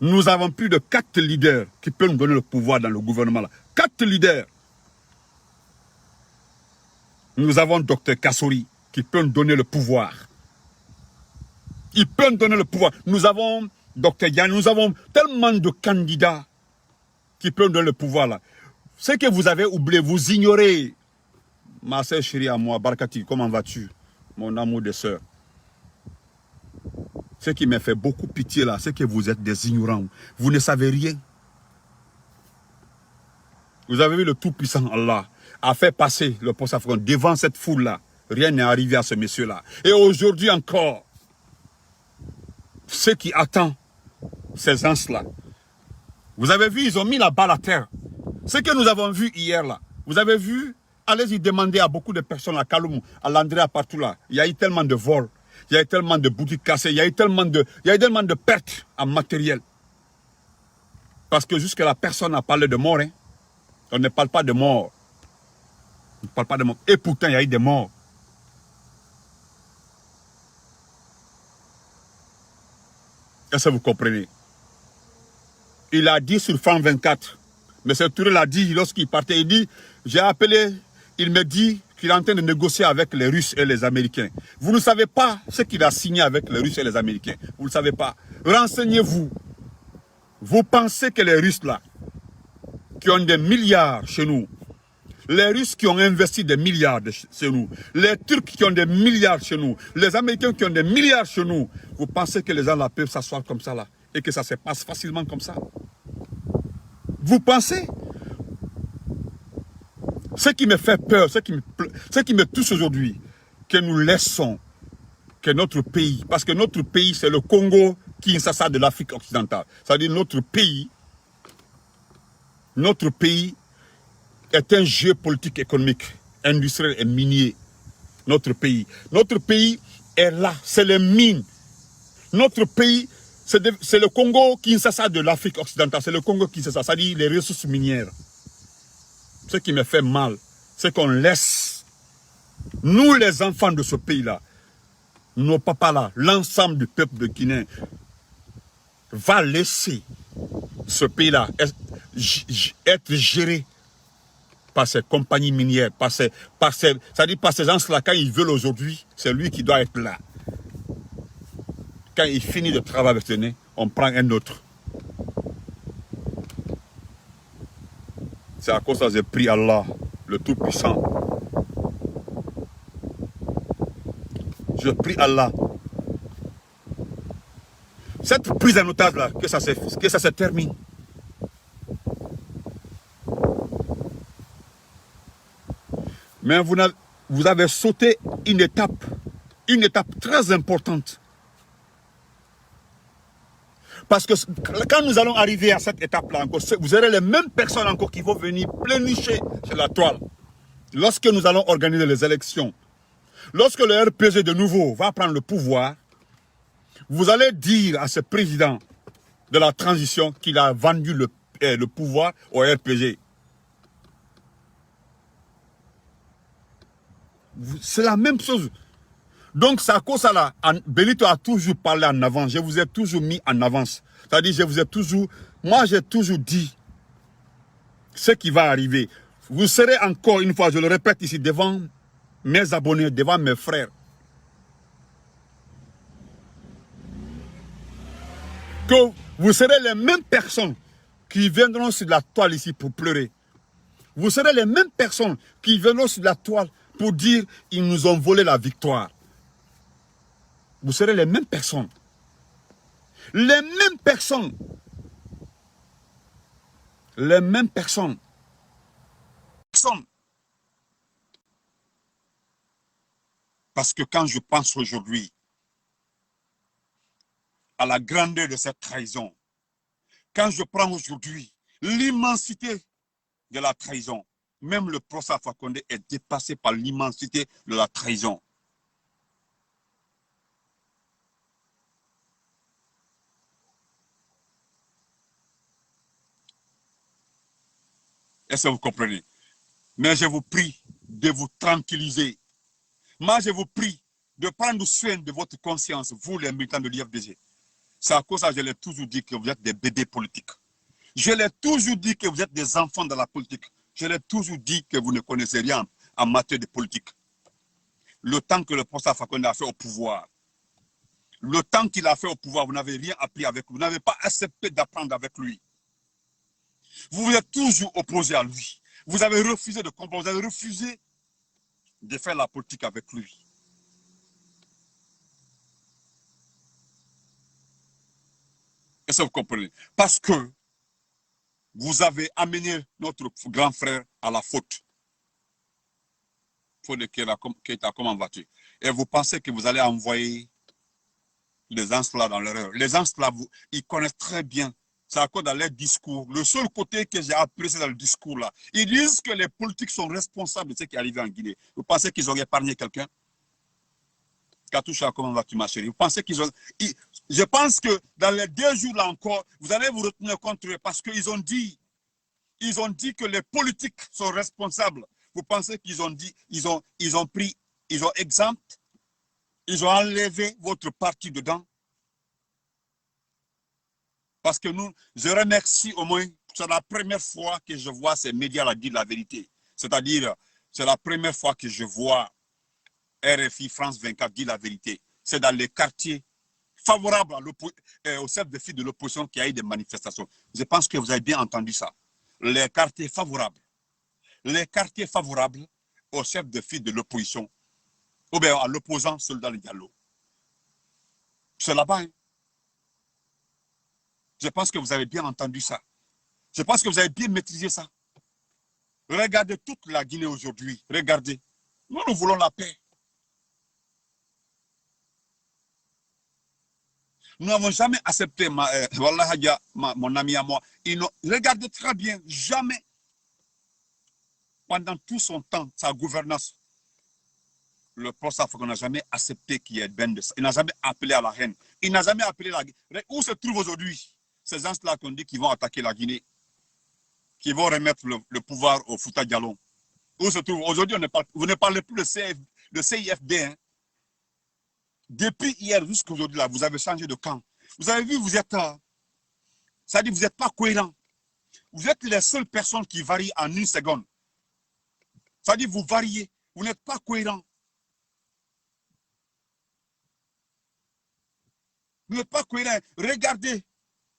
Nous avons plus de 4 leaders qui peuvent nous donner le pouvoir dans le gouvernement là. 4 leaders. Nous avons Dr Kassori qui peut nous donner le pouvoir. Il peut nous donner le pouvoir. Nous avons Dr Yann, nous avons tellement de candidats qui peuvent nous donner le pouvoir là. Ce que vous avez oublié, vous ignorez. Ma sœur chérie à moi, Barkati, comment vas-tu? Mon amour de sœur. Ce qui me fait beaucoup pitié là, c'est que vous êtes des ignorants. Vous ne savez rien. Vous avez vu le Tout-Puissant Allah a fait passer le poste africain devant cette foule-là. Rien n'est arrivé à ce monsieur-là. Et aujourd'hui encore, ce qui attend ces gens-là. Vous avez vu, ils ont mis la balle à terre. Ce que nous avons vu hier là, vous avez vu, allez-y demander à beaucoup de personnes à Kaloum, à l'Andrea, partout là. Il y a eu tellement de vols, il y a eu tellement de boutiques cassées, il y a eu tellement de pertes en matériel. Parce que jusque là, personne n'a parlé de mort. Hein. On ne parle pas de mort. On ne parle pas de mort. Et pourtant, il y a eu des morts. Est-ce que vous comprenez? Il a dit sur France 24. M. Touré l'a dit lorsqu'il partait. Il dit, j'ai appelé, il me dit qu'il est en train de négocier avec les Russes et les Américains. Vous ne savez pas ce qu'il a signé avec les Russes et les Américains. Vous ne savez pas. Renseignez-vous. Vous pensez que les Russes là, qui ont des milliards chez nous, les Russes qui ont investi des milliards chez nous, les Turcs qui ont des milliards chez nous, les Américains qui ont des milliards chez nous, vous pensez que les gens là peuvent s'asseoir comme ça là et que ça se passe facilement comme ça? Vous pensez? Ce qui me fait peur, ce qui me touche aujourd'hui, que nous laissons que notre pays, parce que notre pays c'est le Congo Kinshasa de l'Afrique occidentale, c'est-à-dire notre pays est un jeu politique, économique, industriel et minier. Notre pays est là, c'est les mines. Notre pays, c'est le Congo Kinshasa de l'Afrique occidentale, c'est le Congo Kinshasa, c'est-à-dire les ressources minières. Ce qui me fait mal, c'est qu'on laisse, nous les enfants de ce pays-là, nos papas là, l'ensemble du peuple de Guinée, va laisser ce pays-là être géré par ces compagnies minières, c'est-à-dire par ces gens-là, quand ils veulent aujourd'hui, c'est lui qui doit être là. Quand il finit de travailler avec le nez, on prend un autre. C'est à cause de ça que j'ai pris Allah, le Tout-Puissant. Je prie Allah cette prise en otage là, que ça se termine. Mais vous avez sauté une étape très importante. Parce que quand nous allons arriver à cette étape-là encore, vous aurez les mêmes personnes encore qui vont venir plénicher sur la toile. Lorsque nous allons organiser les élections, lorsque le RPG de nouveau va prendre le pouvoir, vous allez dire à ce président de la transition qu'il a vendu le pouvoir au RPG. C'est la même chose. Donc, c'est à cause de ça, Benito a toujours parlé en avance. Je vous ai toujours mis en avance. C'est-à-dire, moi, j'ai toujours dit ce qui va arriver. Vous serez encore une fois, je le répète ici, devant mes abonnés, devant mes frères. Que vous serez les mêmes personnes qui viendront sur la toile ici pour pleurer. Vous serez les mêmes personnes qui viendront sur la toile pour dire ils nous ont volé la victoire. Vous serez les mêmes personnes. Les mêmes personnes. Les mêmes personnes. Parce que quand je pense aujourd'hui à la grandeur de cette trahison, quand je prends aujourd'hui l'immensité de la trahison, même le procès Alpha Condé est dépassé par l'immensité de la trahison. Est-ce que vous comprenez? Mais je vous prie de vous tranquilliser. Moi, je vous prie de prendre soin de votre conscience, vous les militants de l'IFDG. C'est à cause de ça que je l'ai toujours dit que vous êtes des bébés politiques. Je l'ai toujours dit que vous êtes des enfants de la politique. Je l'ai toujours dit que vous ne connaissez rien en matière de politique. Le temps que le professeur Alpha Condé a fait au pouvoir, le temps qu'il a fait au pouvoir, vous n'avez rien appris avec lui. Vous n'avez pas accepté d'apprendre avec lui. Vous vous êtes toujours opposé à lui. Vous avez refusé de comprendre, vous avez refusé de faire la politique avec lui. Est-ce que vous comprenez? Parce que vous avez amené notre grand frère à la faute. Faute de Keïta, comment vas-tu? Et vous pensez que vous allez envoyer les gens là dans l'erreur. Les gens là, ils connaissent très bien. C'est à cause dans leur discours. Le seul côté que j'ai apprécié dans le discours là, ils disent que les politiques sont responsables de ce qui est arrivé en Guinée. Vous pensez qu'ils auraient épargné quelqu'un? Katoucha, comment vas-tu ma chérie? Vous pensez qu'ils ont... Je pense que dans les 2 jours là encore, vous allez vous retenir contre eux parce qu'ils ont dit que les politiques sont responsables. Vous pensez qu'ils ont dit, ils ont exempté, ils ont enlevé votre parti dedans. Parce que je remercie au moins, c'est la première fois que je vois ces médias-là dire la vérité. C'est-à-dire, c'est la première fois que je vois RFI, France 24 dire la vérité. C'est dans les quartiers favorables au chef de file de l'opposition qu'il y a eu des manifestations. Je pense que vous avez bien entendu ça. Les quartiers favorables au chef de file de l'opposition, ou bien à l'opposant Soldat Diallo. C'est là-bas. Hein. Je pense que vous avez bien entendu ça. Je pense que vous avez bien maîtrisé ça. Regardez toute la Guinée aujourd'hui. Regardez. Nous voulons la paix. Nous n'avons jamais accepté, mon ami à moi. Regardez très bien, jamais, pendant tout son temps, sa gouvernance, le professeur Alpha Condé n'a jamais accepté qu'il y ait Ben de ça. Il n'a jamais appelé à la haine. Il n'a jamais appelé la Guinée. Où se trouvent aujourd'hui ces gens-là qu'on dit qu'ils vont attaquer la Guinée, qui vont remettre le pouvoir au Fouta Diallo? Où se trouvent aujourd'hui? Vous ne parlez plus de CIFD. Hein? Depuis hier jusqu'à aujourd'hui, là, vous avez changé de camp. Vous avez vu, vous êtes... ça dit, vous n'êtes pas cohérent. Vous êtes les seules personnes qui varient en 1 seconde. Ça dit, vous variez. Vous n'êtes pas cohérent. Vous n'êtes pas cohérent. Regardez,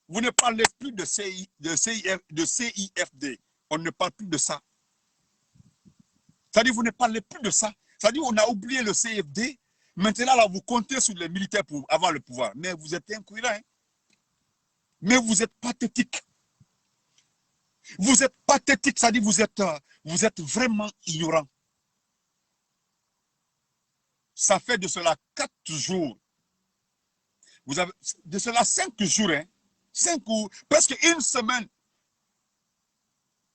vous ne parlez plus de CIFD. On ne parle plus de ça. Ça dit, vous ne parlez plus de ça. Ça dit, on a oublié le CFD. Maintenant, là, vous comptez sur les militaires pour avoir le pouvoir. Mais vous êtes incohérent. Hein? Mais vous êtes pathétique. Vous êtes pathétique, ça dit vous êtes vraiment ignorant. Ça fait de cela 4 jours. Vous avez de cela 5 jours, hein, 5 ou presque une semaine.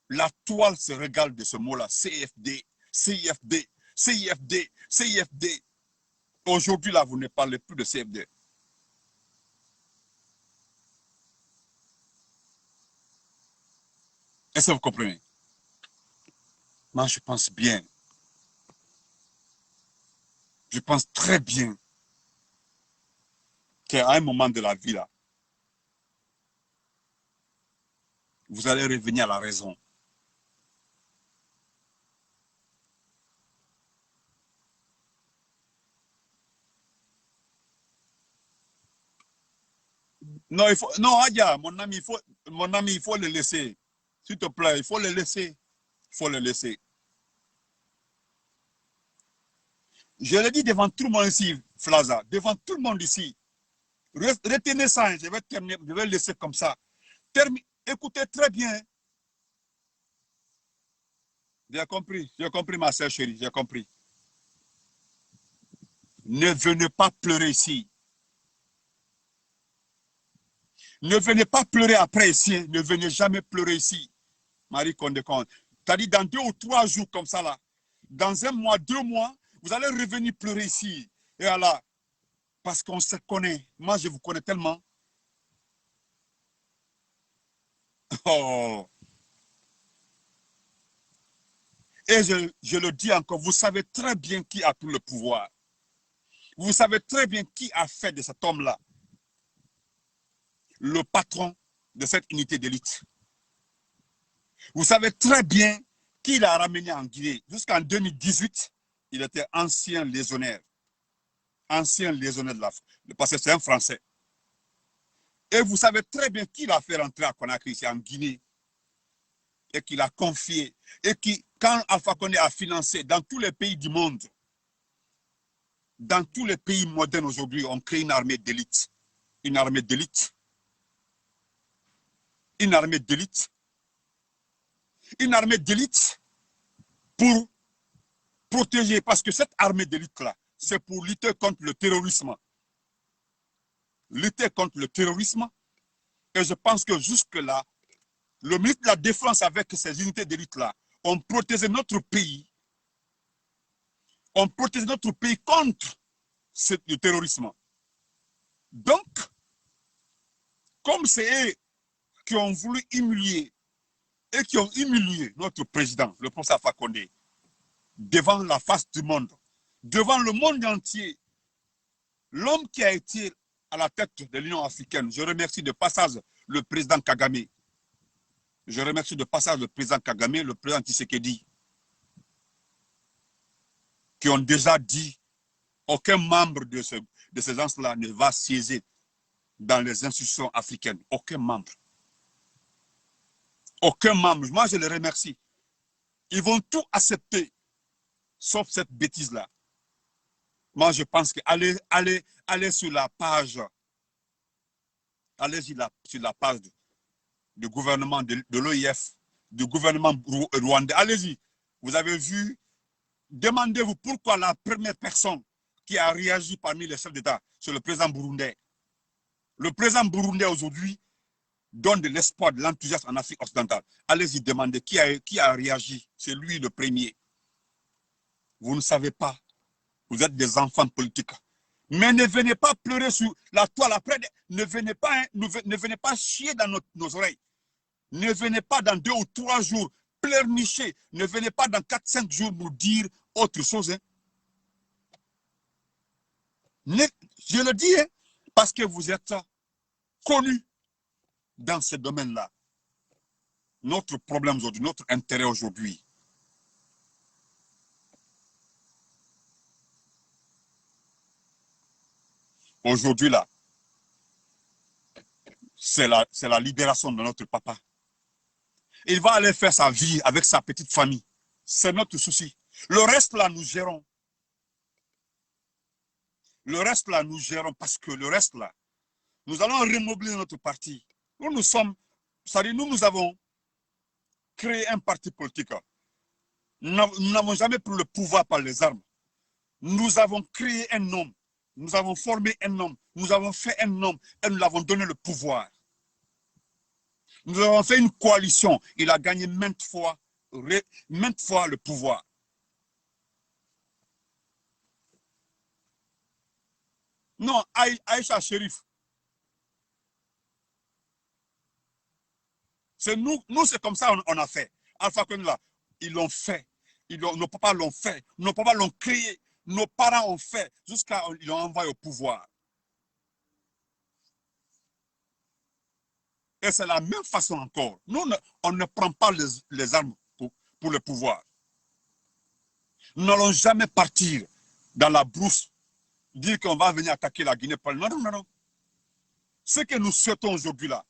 La toile se régale de ce mot-là. CFD, CIFD, CIFD, CIFD. Aujourd'hui, là, vous ne parlez plus de CFD. Est-ce que vous comprenez? Moi, je pense bien. Je pense très bien qu'à un moment de la vie, là, vous allez revenir à la raison. Non, il faut, non, Adia, mon ami, il faut le laisser. S'il te plaît, il faut le laisser. Il faut le laisser. Je le dis devant tout le monde ici, Flaza, devant tout le monde ici. Retenez ça, hein, je vais terminer, je vais le laisser comme ça. Écoutez très bien. J'ai compris ma soeur chérie, j'ai compris. Ne venez pas pleurer ici. Ne venez pas pleurer après ici. Ne venez jamais pleurer ici. Marie Condé-Conde. C'est-à-dire dans 2 ou 3 jours comme ça là, dans 1 mois, 2 mois, vous allez revenir pleurer ici. Et voilà, parce qu'on se connaît. Moi, je vous connais tellement. Oh. Et je le dis encore, vous savez très bien qui a pris le pouvoir. Vous savez très bien qui a fait de cet homme-là le patron de cette unité d'élite. Vous savez très bien qui l'a ramené en Guinée. Jusqu'en 2018, il était ancien légionnaire. Ancien légionnaire de l'Afrique. Parce que c'est un Français. Et vous savez très bien qui l'a fait rentrer à Conakry, ici en Guinée. Et qui l'a confié. Et qui, quand Alpha Condé a financé dans tous les pays du monde, dans tous les pays modernes aujourd'hui, on crée une armée d'élite. Une armée d'élite. Une armée d'élite. Une armée d'élite pour protéger. Parce que cette armée d'élite-là, c'est pour lutter contre le terrorisme. Lutter contre le terrorisme. Et je pense que jusque-là, le ministre de la Défense avec ces unités d'élite-là ont protégé notre pays. On protège notre pays contre le terrorisme. Donc, comme c'est eux qui ont voulu humilier et qui ont humilié notre président, le professeur Alpha Condé, devant la face du monde, devant le monde entier, l'homme qui a été à la tête de l'Union africaine, je remercie de passage le président Kagame. Je remercie de passage le président Kagame, le président Tshisekedi, qui ont déjà dit aucun membre de ces gens-là ne va siéger dans les institutions africaines. Aucun membre. Aucun membre. Moi, je les remercie. Ils vont tout accepter, sauf cette bêtise-là. Moi, je pense que allez sur la page, allez sur la page du gouvernement de l'OIF, du gouvernement rwandais. Allez-y. Vous avez vu, demandez-vous pourquoi la première personne qui a réagi parmi les chefs d'État, c'est le président burundais. Le président burundais aujourd'hui donne de l'espoir, de l'enthousiasme en Afrique occidentale. Allez-y demander qui a réagi. C'est lui le premier. Vous ne savez pas. Vous êtes des enfants politiques. Mais ne venez pas pleurer sur la toile après. Ne venez pas, hein, ne venez pas chier dans nos oreilles. Ne venez pas dans 2 ou 3 jours pleurnicher. Ne venez pas dans 4-5 jours nous dire autre chose. Hein. Je le dis, hein, parce que vous êtes connus dans ce domaine-là. Notre problème aujourd'hui, notre intérêt aujourd'hui, aujourd'hui là, c'est la libération de notre papa. Il va aller faire sa vie avec sa petite famille. C'est notre souci. Le reste là, nous gérons. Le reste là, nous gérons parce que le reste là, nous allons remobiliser notre parti. Nous sommes, c'est-à-dire nous avons créé un parti politique. Nous n'avons jamais pris le pouvoir par les armes. Nous avons créé un homme. Nous avons formé un homme. Nous avons fait un homme et nous l'avons donné le pouvoir. Nous avons fait une coalition. Il a gagné maintes fois le pouvoir. Non, Aïcha Sherif. C'est nous c'est comme ça on a fait. Alpha Condé là, ils l'ont fait. Nos papas l'ont fait. Nos papas l'ont créé. Nos parents ont fait. Jusqu'à ils l'ont envoyé au pouvoir. Et c'est la même façon encore. Nous, on ne prend pas les armes pour le pouvoir. Nous n'allons jamais partir dans la brousse, dire qu'on va venir attaquer la Guinée. Non, non, non, non. Ce que nous souhaitons aujourd'hui là,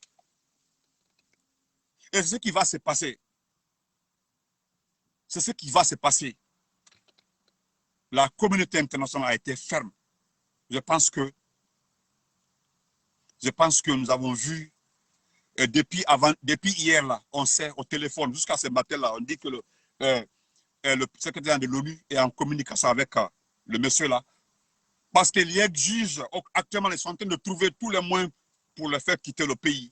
et ce qui va se passer, c'est ce qui va se passer. La communauté internationale a été ferme. Je pense que nous avons vu, depuis hier là, on sait au téléphone, jusqu'à ce matin là, on dit que le secrétaire de l'ONU est en communication avec le monsieur là, parce que les juges, actuellement, ils sont en train de trouver tous les moyens pour le faire quitter le pays.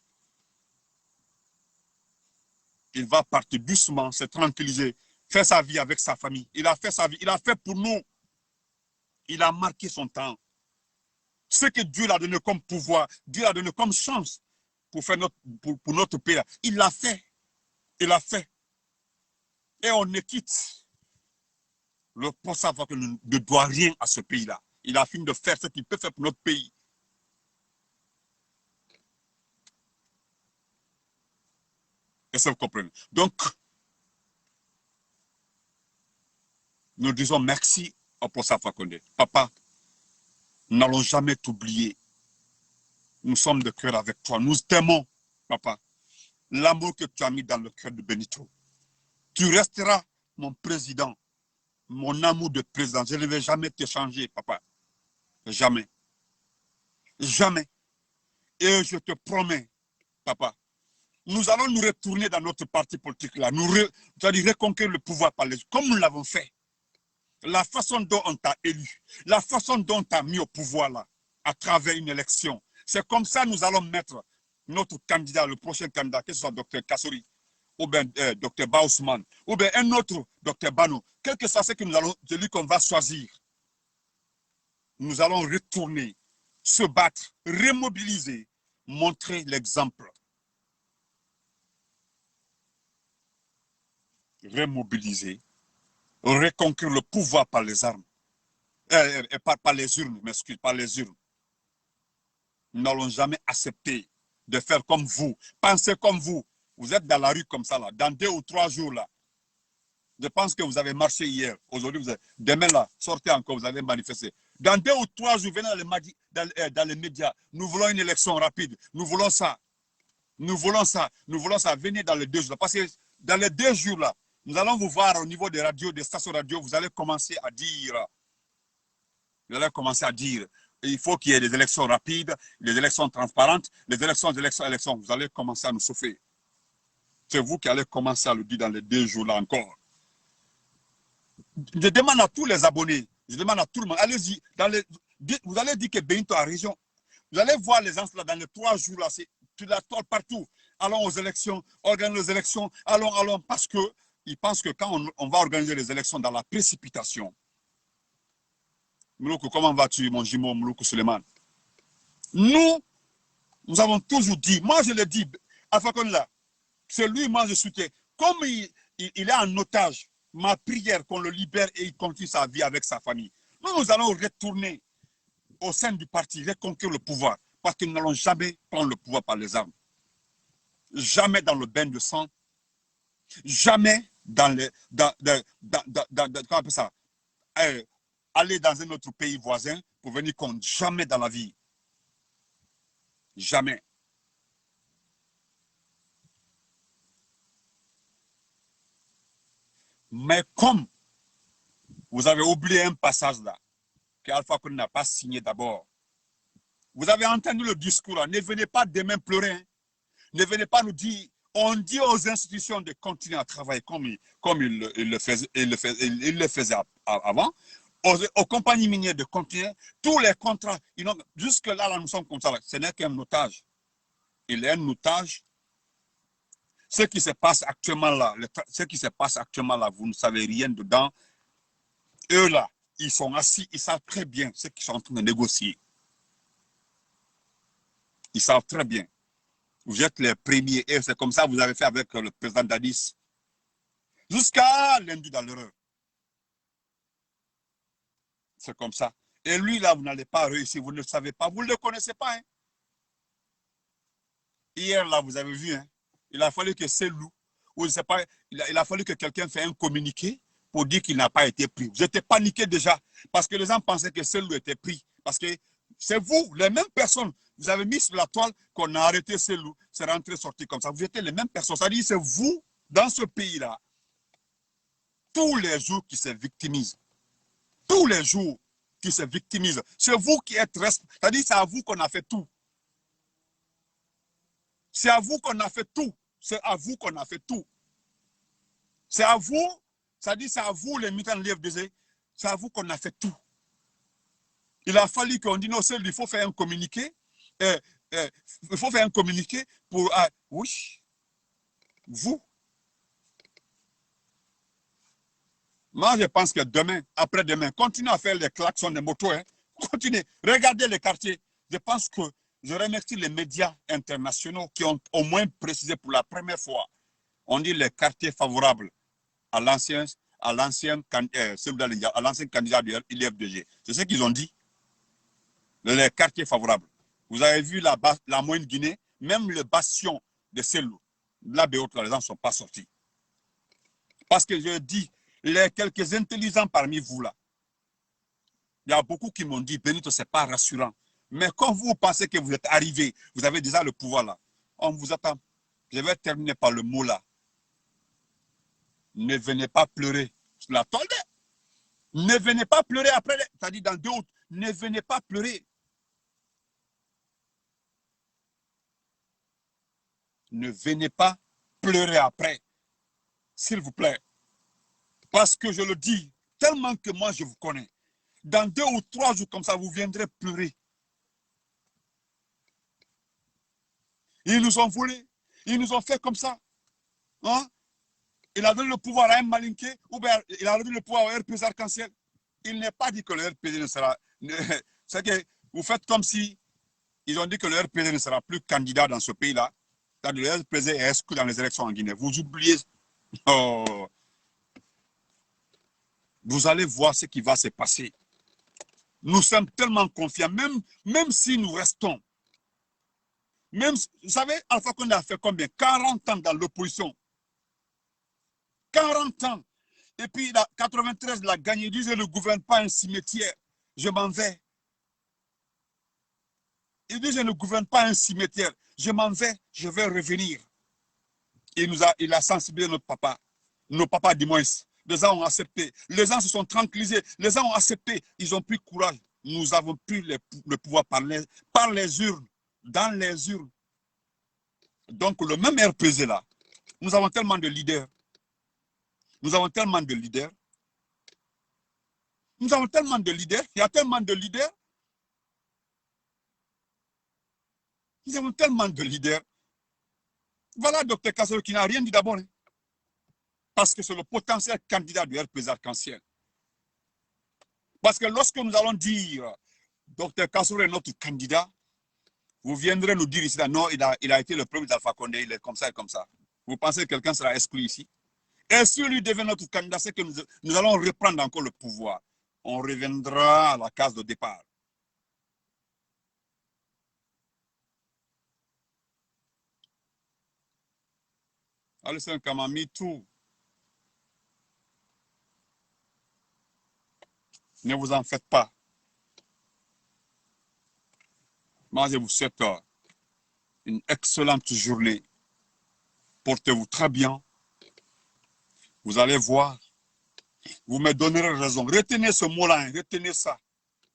Il va partir doucement, se tranquilliser, faire sa vie avec sa famille. Il a fait sa vie, il a fait pour nous. Il a marqué son temps. Ce que Dieu l'a donné comme pouvoir, Dieu l'a donné comme chance pour faire pour notre pays. Il l'a fait. Il l'a fait. Et on ne quitte le pour savoir que ne doit rien à ce pays-là. Il a fini de faire ce qu'il peut faire pour notre pays. Est-ce que vous comprenez? Donc, nous disons merci au professeur Fakonde. Papa, nous n'allons jamais t'oublier. Nous sommes de cœur avec toi. Nous t'aimons, papa. L'amour que tu as mis dans le cœur de Benito. Tu resteras mon président, mon amour de président. Je ne vais jamais te changer, papa. Jamais. Jamais. Et je te promets, papa, nous allons nous retourner dans notre parti politique là. C'est-à-dire reconquérir le pouvoir par les... Comme nous l'avons fait. La façon dont on t'a élu, la façon dont on t'a mis au pouvoir là, à travers une élection. C'est comme ça que nous allons mettre notre candidat, le prochain candidat, que ce soit Dr Kassori, ou bien Dr Bausman, ou bien un autre Dr Bano, quel que soit ce que nous allons, celui qu'on va choisir. Nous allons retourner, se battre, remobiliser, montrer l'exemple. Remobiliser, reconquérir le pouvoir par les armes, par les urnes, m'excuse, par les urnes. Nous n'allons jamais accepter de faire comme vous, penser comme vous. Vous êtes dans la rue comme ça, là, dans 2 ou 3 jours, là. Je pense que vous avez marché hier. Aujourd'hui, demain, là, sortez encore, vous allez manifester. Dans 2 ou 3 jours, venez dans les médias. Nous voulons une élection rapide. Nous voulons ça. Nous voulons ça. Nous voulons ça. Venez dans les 2 jours. Parce que dans les 2 jours, là, nous allons vous voir au niveau des radios, des stations radio. Vous allez commencer à dire. Vous allez commencer à dire. Il faut qu'il y ait des élections rapides, des élections transparentes, des élections. Vous allez commencer à nous souffler. C'est vous qui allez commencer à le dire dans les 2 jours là encore. Je demande à tous les abonnés, je demande à tout le monde, allez-y, vous allez dire que Benito a raison. Vous allez voir les gens là dans les 3 jours là, c'est partout. Allons aux élections, organisons les élections, allons, parce qu'ils pensent que quand on va organiser les élections dans la précipitation, Mouloukou, comment vas-tu, mon jumeau Mouloukou Suleiman? Nous avons toujours dit, moi je le dis, Alpha Condé là, c'est lui, moi je soutiens. Comme il est en otage, ma prière qu'on le libère et il continue sa vie avec sa famille. Nous allons retourner au sein du parti, reconquérir le pouvoir, parce que nous n'allons jamais prendre le pouvoir par les armes. Jamais dans le bain de sang, jamais dans les... comment on appelle ça? Aller dans un autre pays voisin pour venir contre. Jamais dans la vie. Jamais. Mais comme vous avez oublié un passage là, qu'Alpha Condé n'a pas signé d'abord, vous avez entendu le discours là, ne venez pas demain pleurer. Hein. Ne venez pas nous dire, on dit aux institutions de continuer à travailler comme ils le faisaient avant, aux compagnies minières de continuer, tous les contrats, jusque-là, là, nous sommes comme ça, là. Ce n'est qu'un otage. Il est un otage. Ce qui se passe actuellement là, vous ne savez rien dedans. Eux là, ils sont assis, ils savent très bien ce qu'ils sont en train de négocier. Ils savent très bien. Vous êtes les premiers et c'est comme ça que vous avez fait avec le président Dadis. Jusqu'à lundi dans l'heure. C'est comme ça. Et lui là, vous n'allez pas réussir, vous ne le savez pas, vous ne le connaissez pas. Hein. Hier là, vous avez vu, hein, il a fallu que Selou, ou je sais pas, il a fallu que quelqu'un fasse un communiqué pour dire qu'il n'a pas été pris. Vous étiez paniqué déjà parce que les gens pensaient que Selou était pris. Parce que c'est vous, les mêmes personnes, vous avez mis sur la toile qu'on a arrêté Selou, c'est rentré, sorti comme ça. Vous étiez les mêmes personnes. Ça dit, c'est vous, dans ce pays-là, tous les jours qui se victimisent. Tous les jours qui se victimisent. C'est vous qui êtes responsable. C'est-à-dire, c'est à vous qu'on a fait tout. C'est à vous qu'on a fait tout. C'est à vous qu'on a fait tout. C'est à vous, ça dit c'est à vous les militants de l'IFDG, c'est à vous qu'on a fait tout. Il a fallu qu'on dise non, il faut faire un communiqué. Il faut faire un communiqué pour... oui, vous. Moi, je pense que demain, après-demain, continuez à faire les klaxons des motos. Hein. Continuez. Regardez les quartiers. Je pense que je remercie les médias internationaux qui ont au moins précisé pour la première fois. On dit les quartiers favorables à l'ancien candidat de l'IFDG. C'est ce qu'ils ont dit. Les quartiers favorables. Vous avez vu la moyenne Guinée, même le bastion de Selou, là, les gens ne sont pas sortis. Parce que je dis, les quelques intelligents parmi vous là, il y a beaucoup qui m'ont dit, Benito, ce n'est pas rassurant. Mais quand vous pensez que vous êtes arrivé, vous avez déjà le pouvoir là, on vous attend. Je vais terminer par le mot là. Ne venez pas pleurer sur la toile. Ne venez pas pleurer après, c'est-à-dire dans 2 août, ne venez pas pleurer. Ne venez pas pleurer après, s'il vous plaît. Parce que je le dis, tellement que moi je vous connais. Dans 2 ou 3 jours comme ça, vous viendrez pleurer. Ils nous ont volé, ils nous ont fait comme ça. Hein? Il a donné le pouvoir à un malinqué, ou bien il a donné le pouvoir au RPG Arc-en-Ciel. Il n'est pas dit que le RPG ne sera... C'est que vous faites comme si ils ont dit que le RPG ne sera plus candidat dans ce pays-là. Le RPG est exclu dans les élections en Guinée. Vous oubliez... Oh. Vous allez voir ce qui va se passer. Nous sommes tellement confiants, même si nous restons. Même, vous savez, Alpha Condé a fait combien? 40 ans dans l'opposition. 40 ans. Et puis, en 93, il a gagné. Il dit, je ne gouverne pas un cimetière. Je m'en vais. Il dit, je ne gouverne pas un cimetière. Je m'en vais, je vais revenir. Il a sensibilisé notre papa. Nos papas, du moins. Les gens ont accepté. Les gens se sont tranquillisés. Les gens ont accepté. Ils ont pris courage. Nous avons pris le pouvoir par les urnes. Dans les urnes. Donc, le même RPG là, nous avons tellement de leaders. Nous avons tellement de leaders. Nous avons tellement de leaders. Il y a tellement de leaders. Nous avons tellement de leaders. Voilà Dr Kassoro qui n'a rien dit d'abord. Hein. Parce que c'est le potentiel candidat du RPG Arc-en-Ciel. Parce que lorsque nous allons dire Dr Kassoro est notre candidat, vous viendrez nous dire ici, non, il a été le premier d'Alpha Condé, il est comme ça et comme ça. Vous pensez que quelqu'un sera exclu ici? Et si lui devient notre candidat, c'est que nous allons reprendre encore le pouvoir. On reviendra à la case de départ. Alison Kamami, tout. Ne vous en faites pas. Moi, je vous souhaite une excellente journée. Portez-vous très bien. Vous allez voir. Vous me donnerez raison. Retenez ce mot-là, hein, retenez ça.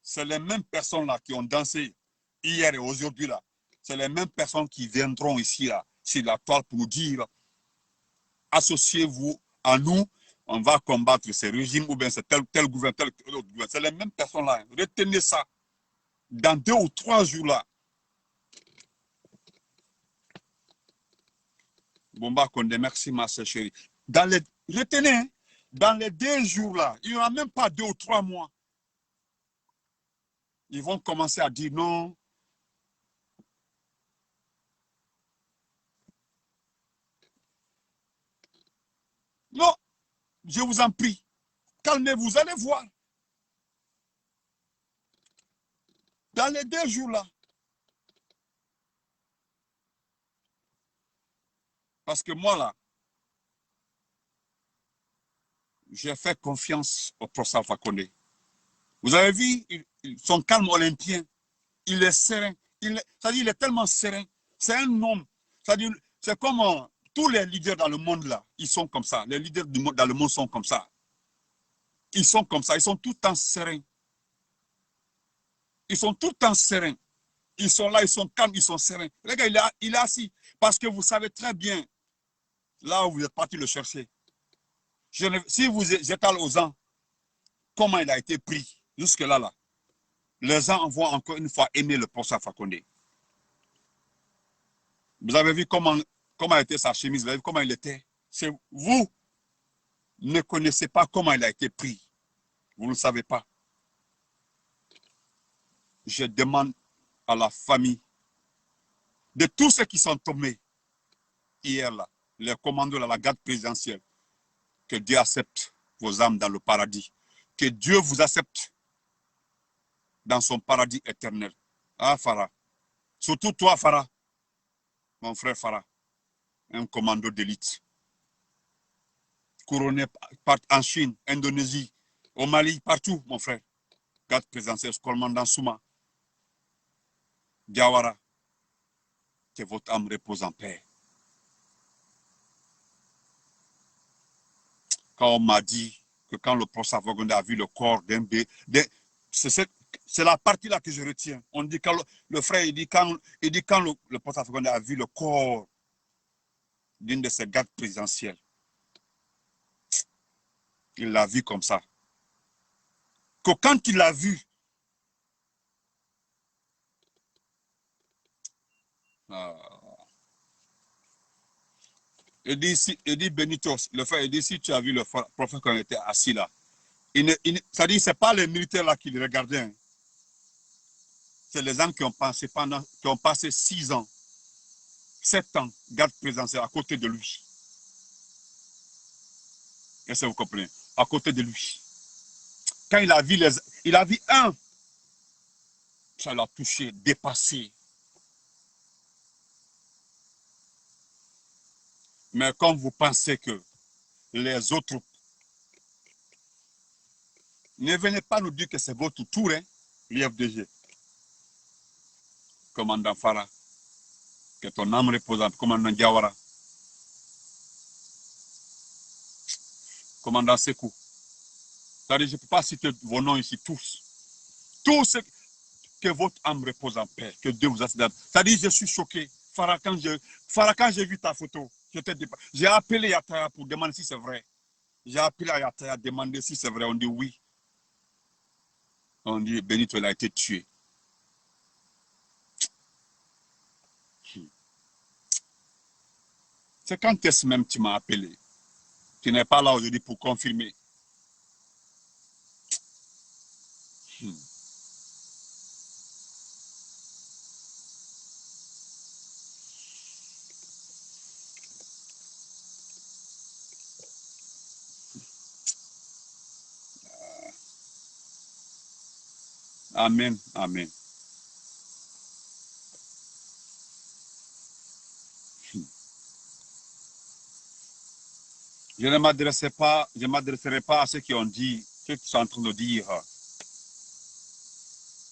C'est les mêmes personnes là qui ont dansé hier et aujourd'hui là. C'est les mêmes personnes qui viendront ici là. sur la toile pour nous dire associez-vous à nous, on va combattre ces régimes ou bien c'est tel gouvernement, tel autre gouvernement. C'est les mêmes personnes-là. Retenez ça. Dans 2 ou 3 jours là, Bomba Condé, merci ma sœur chérie. Retenez, hein, dans les 2 jours là, il n'y aura même pas 2 ou 3 mois. Ils vont commencer à dire non. Non, je vous en prie, calmez-vous, allez voir. Dans les 2 jours là. Parce que moi là, j'ai fait confiance au professeur Alpha Condé. Vous avez vu son calme olympien. Il est serein. C'est-à-dire, il est tellement serein. C'est un homme. C'est-à-dire, c'est comme tous les leaders dans le monde là, ils sont comme ça. Les leaders du monde, dans le monde sont comme ça. Ils sont comme ça. Ils sont tout le temps sereins. Ils sont tout le temps sereins. Ils sont là, ils sont calmes, ils sont sereins. Les gars, il est assis. Parce que vous savez très bien, là où vous êtes parti le chercher. Si vous étalez aux gens comment il a été pris jusque-là, là, les gens vont encore une fois aimer le professeur Fakonde. Vous avez vu comment était sa chemise, vous avez vu comment il était. C'est vous ne connaissez pas comment il a été pris. Vous ne le savez pas. Je demande à la famille de tous ceux qui sont tombés hier là, les commandos de la garde présidentielle, que Dieu accepte vos âmes dans le paradis. Que Dieu vous accepte dans son paradis éternel. Ah, Farah. Surtout toi, Farah. Mon frère Farah. Un commando d'élite. Couronné en Chine, Indonésie, au Mali, partout, mon frère. Garde présidentielle, commandant Souma. Diawara. Que votre âme repose en paix. Quand on m'a dit que quand le professeur Fakonde a vu le corps d'un bébé, c'est la partie là que je retiens. On dit quand le frère, il dit quand le professeur Fakonde a vu le corps d'une de ses gardes présidentielles, il l'a vu comme ça. Que quand il l'a vu, il dit Benito, le frère, il dit si tu as vu le prophète quand il était assis là, ça dit c'est pas les militaires là qui le regardaient. Hein. C'est les gens qui ont passé 6 ans, 7 ans, garde présidentielle à côté de lui. Est-ce que vous comprenez? À côté de lui. Quand il a vu un, ça l'a touché, dépassé. Mais quand vous pensez que les autres, ne venez pas nous dire que c'est votre tour, hein, l'IFDG. Commandant Farah, que ton âme reposante, commandant Diawara, commandant Sekou. C'est-à-dire, je ne peux pas citer vos noms ici tous. Tous que votre âme repose en paix, que Dieu vous assiste. C'est-à-dire, je suis choqué. Farah, quand j'ai vu ta photo, j'ai appelé Yataya pour demander si c'est vrai. J'ai appelé à Yataya pour demander si c'est vrai. On dit oui. On dit Benito, il a été tué. C'est quand est-ce même tu m'as appelé? Tu n'es pas là aujourd'hui pour confirmer. Amen, amen. Je ne m'adresserai pas à ceux qui ont dit, ceux qui sont en train de dire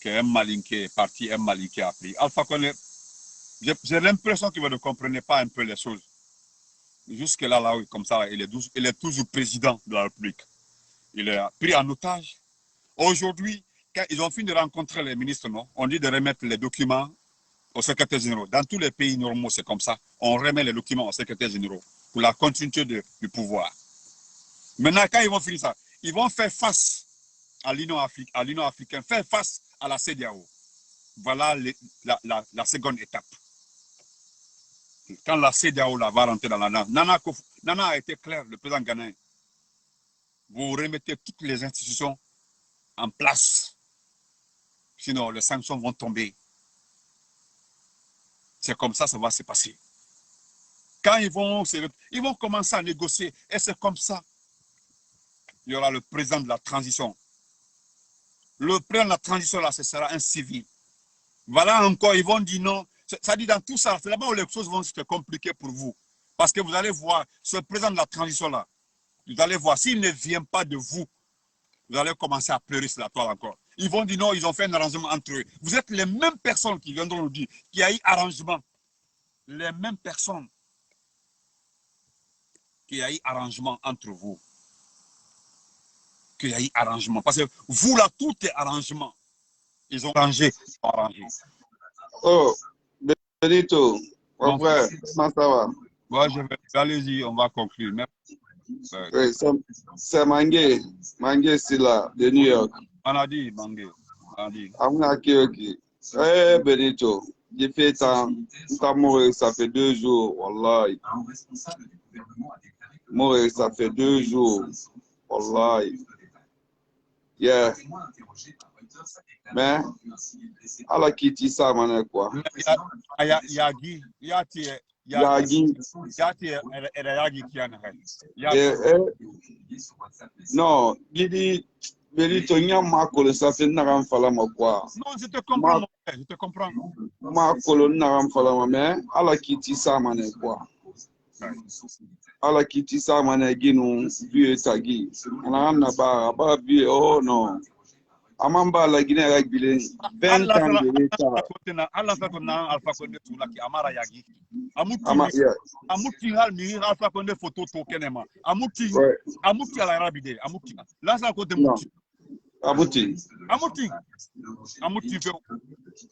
qu'un Malien qui est parti, un Malien qui a pris. Alpha Condé, j'ai l'impression que vous ne comprenez pas un peu les choses. Jusque-là, là, comme ça, il est toujours président de la République. Il est pris en otage. Aujourd'hui, quand ils ont fini de rencontrer les ministres, non, on dit de remettre les documents au secrétaire général. Dans tous les pays normaux, c'est comme ça. On remet les documents au secrétaire général pour la continuité du pouvoir. Maintenant, quand ils vont finir ça, ils vont faire face à l'Union africaine, faire face à la CEDEAO. Voilà la seconde étape. Quand la CEDEAO va rentrer dans la danse, Nana a été clair, le président ghanéen. Vous remettez toutes les institutions en place. Sinon, les sanctions vont tomber. C'est comme ça va se passer. Quand ils vont commencer à négocier, et c'est comme ça, il y aura le président de la transition. Le président de la transition, là, ce sera un civil. Voilà encore, ils vont dire non. Ça dit dans tout ça, c'est là-bas où les choses vont se compliquer pour vous. Parce que vous allez voir, ce président de la transition-là, vous allez voir, s'il ne vient pas de vous, vous allez commencer à pleurer sur la toile encore. Ils vont dire non, ils ont fait un arrangement entre eux. Vous êtes les mêmes personnes qui viendront nous dire qu'il y a eu arrangement. Les mêmes personnes qu'il y a eu arrangement entre vous. Qu'il y a eu arrangement. Parce que vous, là, tout est arrangement. Ils ont arrangé. Oh, Benito, mon frère, comment ça va? Bon, allez-y, on va conclure. Merci. Oui, c'est Mangué Silla de New York. On a dit, Mangué. Ok. Eh, Benito, j'ai fait ta mourir, ça fait 2 jours, wallahi. Mourir, ça fait 2 jours, wallahi. Yeah. Mais, à la Kitty, ça m'en est quoi? Yagi. Non, il dit, Benito, il y a Marco, ça fait Naram Falama quoi? Non, je te comprends, mon frère, je te comprends. Marco, Naram Falama, mais à la Kitty, ça m'en est quoi? À la Kitty, ça m'en est guinou, vieux tagi. On a un abat, vieux, oh non. Amamba la Guinée avec 20 ans de l'État. Alpha Condé Soulaki, Amara Yagi. Amuti hal mi Alpha Condé photo tokenema. Amuti à l'Arabie. Amuti. Là ça côté Amuti. Amuti.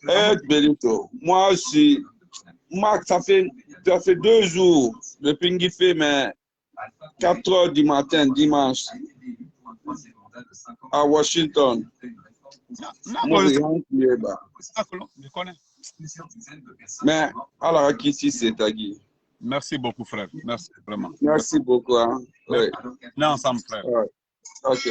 Eh Benito, moi ça fait 2 jours depuis qu'il fait mais 4 h du matin dimanche à Washington. Je connais. Mais à la Rakiti, c'est Tagui. Merci beaucoup, frère. Merci vraiment. Merci beaucoup. Hein? Oui. Non, ensemble, frère. Ouais. Ok.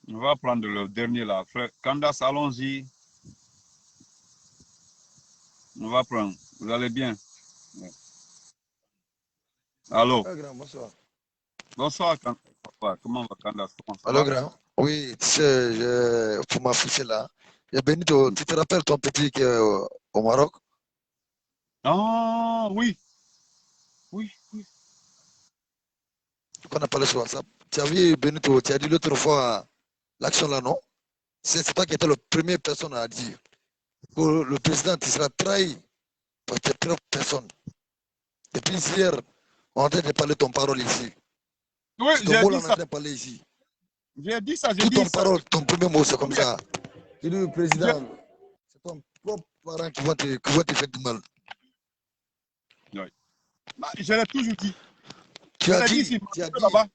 On va prendre le dernier là, frère. Candace, allons-y. On va prendre. Vous allez bien? Ouais. Allô? Bonsoir. Bonsoir, comment va Candace? Allô, grand? Oui, tu sais, pour m'afficher là, il y a Benito, tu te rappelles ton petit qui est au Maroc? Ah, oui. Qu'on a parlé sur WhatsApp. Tu as vu Benito, tu as dit l'autre fois l'action là, non? C'est toi qui étais la première personne à dire que le président, tu seras trahi par tes propres personnes. Depuis hier, on est en train de parler ton parole ici. Oui, j'ai dit ça. Parler ici. J'ai dit ça, Tout ton parole, ton premier mot, c'est comme ça. Tu dis le président, c'est ton propre parent qui va te faire du mal. Oui. Bah, je l'ai toujours dit. Tu as dit, là-bas.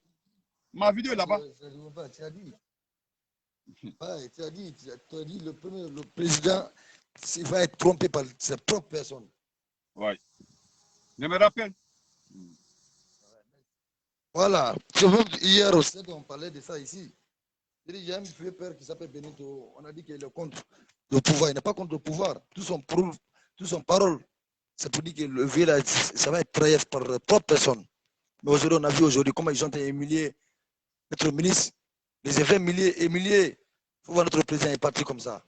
Ma vidéo est là-bas. Tu as dit. Ouais, tu as dit le président, il va être trompé par ses propres personnes. Oui. Je me rappelle. Voilà. Hier aussi, on parlait de ça ici. Il y a un vieux père qui s'appelle Benito. On a dit qu'il est contre le pouvoir. Il n'est pas contre le pouvoir. Tout son parole, c'est pour dire que le vieux là, ça va être trahi par leur propre personne. Mais aujourd'hui, on a vu comment ils ont humilié notre ministre. Les effets humiliés. Il faut voir notre président est parti comme ça.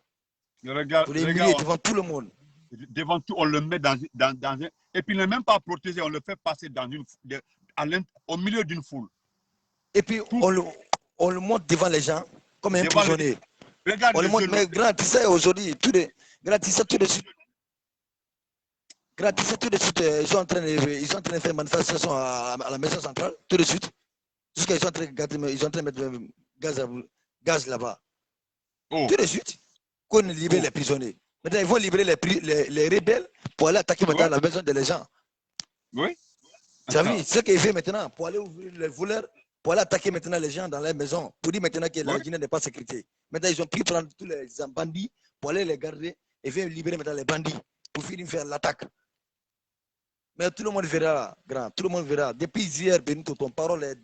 Regarde, pour les humilier devant tout le monde. Devant tout, on le met dans un... Et puis, il n'est même pas protégé. On le fait passer au milieu d'une foule. Et puis, on le monte devant les gens comme un prisonnier. On le monte, mais grand, tu sais, aujourd'hui, tu sais tout de suite. Ils sont en train de faire une manifestation à la maison centrale, tout de suite. Jusqu'à ils sont en train de mettre gaz gaz là-bas. Oh, Tout de suite, qu'on libère les prisonniers. Maintenant, ils vont libérer les rebelles pour aller attaquer maintenant ouais, la maison des gens. oui. Tu as vu ce qu'il fait maintenant pour aller ouvrir les voleurs, pour aller attaquer maintenant les gens dans les maisons, pour dire maintenant que la Oui. Guinée n'est pas sécurité. Maintenant, ils ont pu prendre tous les bandits pour aller les garder et faire libérer maintenant les bandits pour finir faire l'attaque. Mais tout le monde verra, grand, tout le monde verra. Depuis hier, Benito, ton parole est.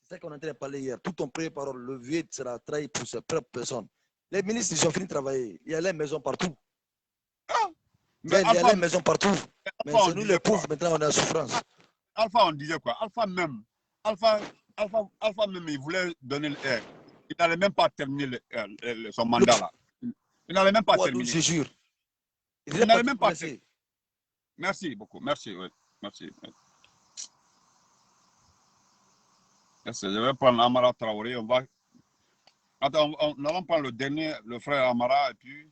C'est ça qu'on est en train de parler hier. Tout ton premier parole, le vieux sera trahi pour ses propres personnes. Les ministres, ils ont fini de travailler. Il y a les maisons partout. Ah, Il mais y a les Alpha, maisons partout. Mais Alpha, on c'est nous les disait quoi? pauvres, maintenant, on est en souffrance. Alpha, on disait quoi? Alpha, Alpha même, il voulait donner. Il n'allait même pas terminer son mandat là. Il n'allait même pas terminer. Je jure. Il n'allait même pas terminer. Merci beaucoup. Merci. Oui. Merci. Oui. Merci. Je vais prendre Amara Traoré. On va. Attends, nous allons prendre le dernier, le frère Amara, et puis.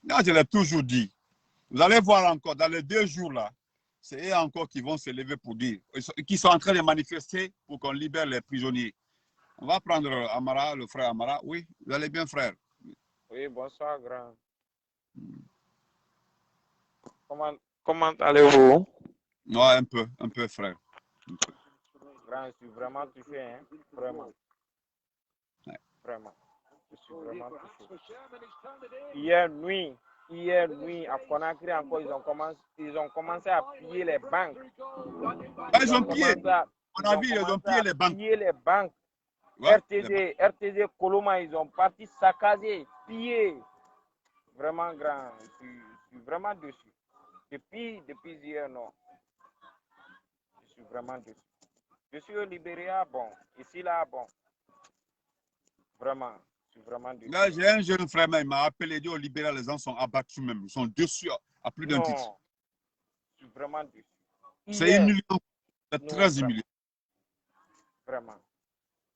Non, je l'ai toujours dit. Vous allez voir encore, dans les 2 jours là, c'est eux encore qui vont se lever pour dire, qui sont en train de manifester pour qu'on libère les prisonniers. On va prendre Amara, le frère Amara. Oui, vous allez bien, frère? Oui, bonsoir, grand. Comment allez-vous? Ouais, un peu, frère. Un peu. Grand, je suis vraiment touché, hein? Vraiment. Ouais. Vraiment. Je suis vraiment touché. Hier nuit, à Conakry encore, ils ont commencé à piller les banques. Ils ont pillé. On a vu, ils ont pillé les banques. Piller les banques. Ouais, RTD, Coloma, ils ont parti saccager, piller. Vraiment grand. Je suis vraiment dessus. Depuis hier, non. Je suis vraiment dessus. Je suis au Libéria, bon. Ici, là, bon. Vraiment. Je suis vraiment dessus. Là, j'ai un jeune frère, il m'a appelé, il dit au Libéria, les gens sont abattus même. Ils sont dessus à plus d'un titre. Je suis vraiment dessus. C'est humiliant. C'est très humiliant. Vraiment.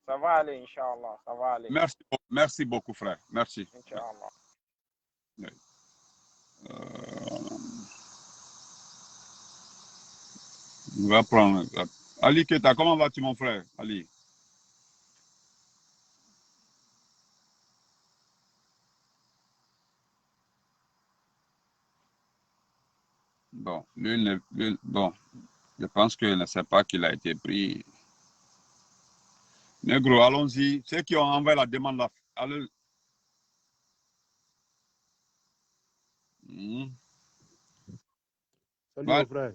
Ça va aller, Inch'Allah. Ça va aller. Merci beaucoup, frère. Merci. Inch'Allah. Oui. On va prendre. Ali Keta, comment vas-tu, mon frère? Ali. Bon, bon, je pense qu'il ne sait pas qu'il a été pris. Négro, allons-y. Ceux qui ont envoyé la demande là. Allez. Salut mon frère.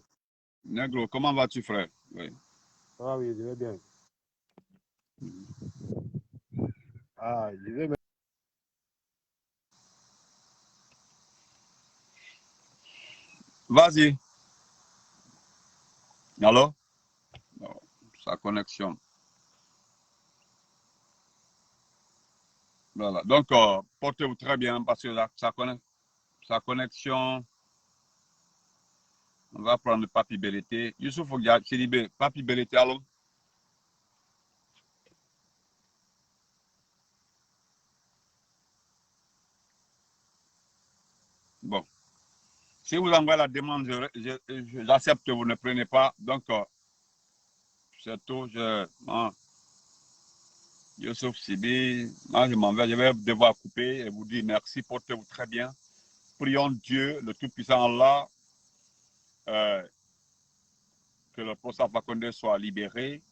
Négro, comment vas-tu, frère? Oui. Ah oui, je vais bien. Ah, je vais. Vas-y. Allô? Non, sa connexion. Voilà. Donc, portez-vous très bien parce que sa connexion. On va prendre Papi Belleté. Youssouf Sidibé, Papi Belleté, allô? Bon. Si vous envoyez la demande, j'accepte que vous ne prenez pas. Donc, c'est tout. Youssouf Sibi, moi je m'en vais. Je vais devoir couper et vous dire merci. Portez-vous très bien. Prions Dieu, le Tout-Puissant Allah, que le prophète Fakonde soit libéré.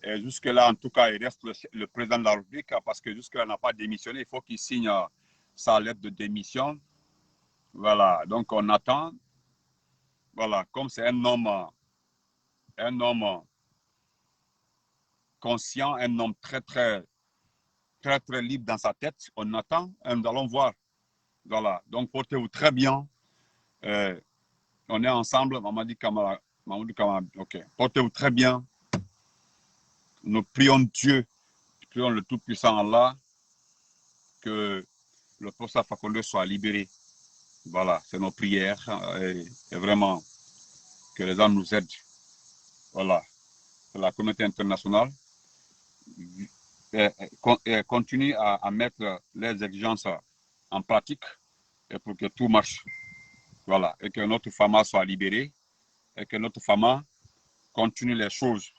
Et jusque-là, en tout cas, il reste le président de la République parce que jusque-là, il n'a pas démissionné. Il faut qu'il signe sa lettre de démission. Voilà, donc on attend. Voilà, comme c'est un homme conscient, un homme très libre dans sa tête, on attend et nous allons voir. Voilà, donc portez-vous très bien. On est ensemble, Mamadi Kamara, ok. Portez-vous très bien. Nous prions Dieu, prions le Tout-Puissant Allah, que le prophète Fakonde soit libéré. Voilà, c'est nos prières et vraiment que les gens nous aident. Voilà, c'est la communauté internationale et continue à mettre les exigences en pratique et pour que tout marche. Voilà, et que notre femme soit libérée et que notre femme continuent les choses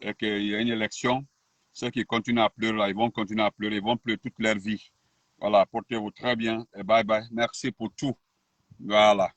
et qu'il y a une élection, ceux qui continuent à pleurer, là, ils vont continuer à pleurer, ils vont pleurer toute leur vie. Voilà, portez-vous très bien et bye bye. Merci pour tout. Voilà.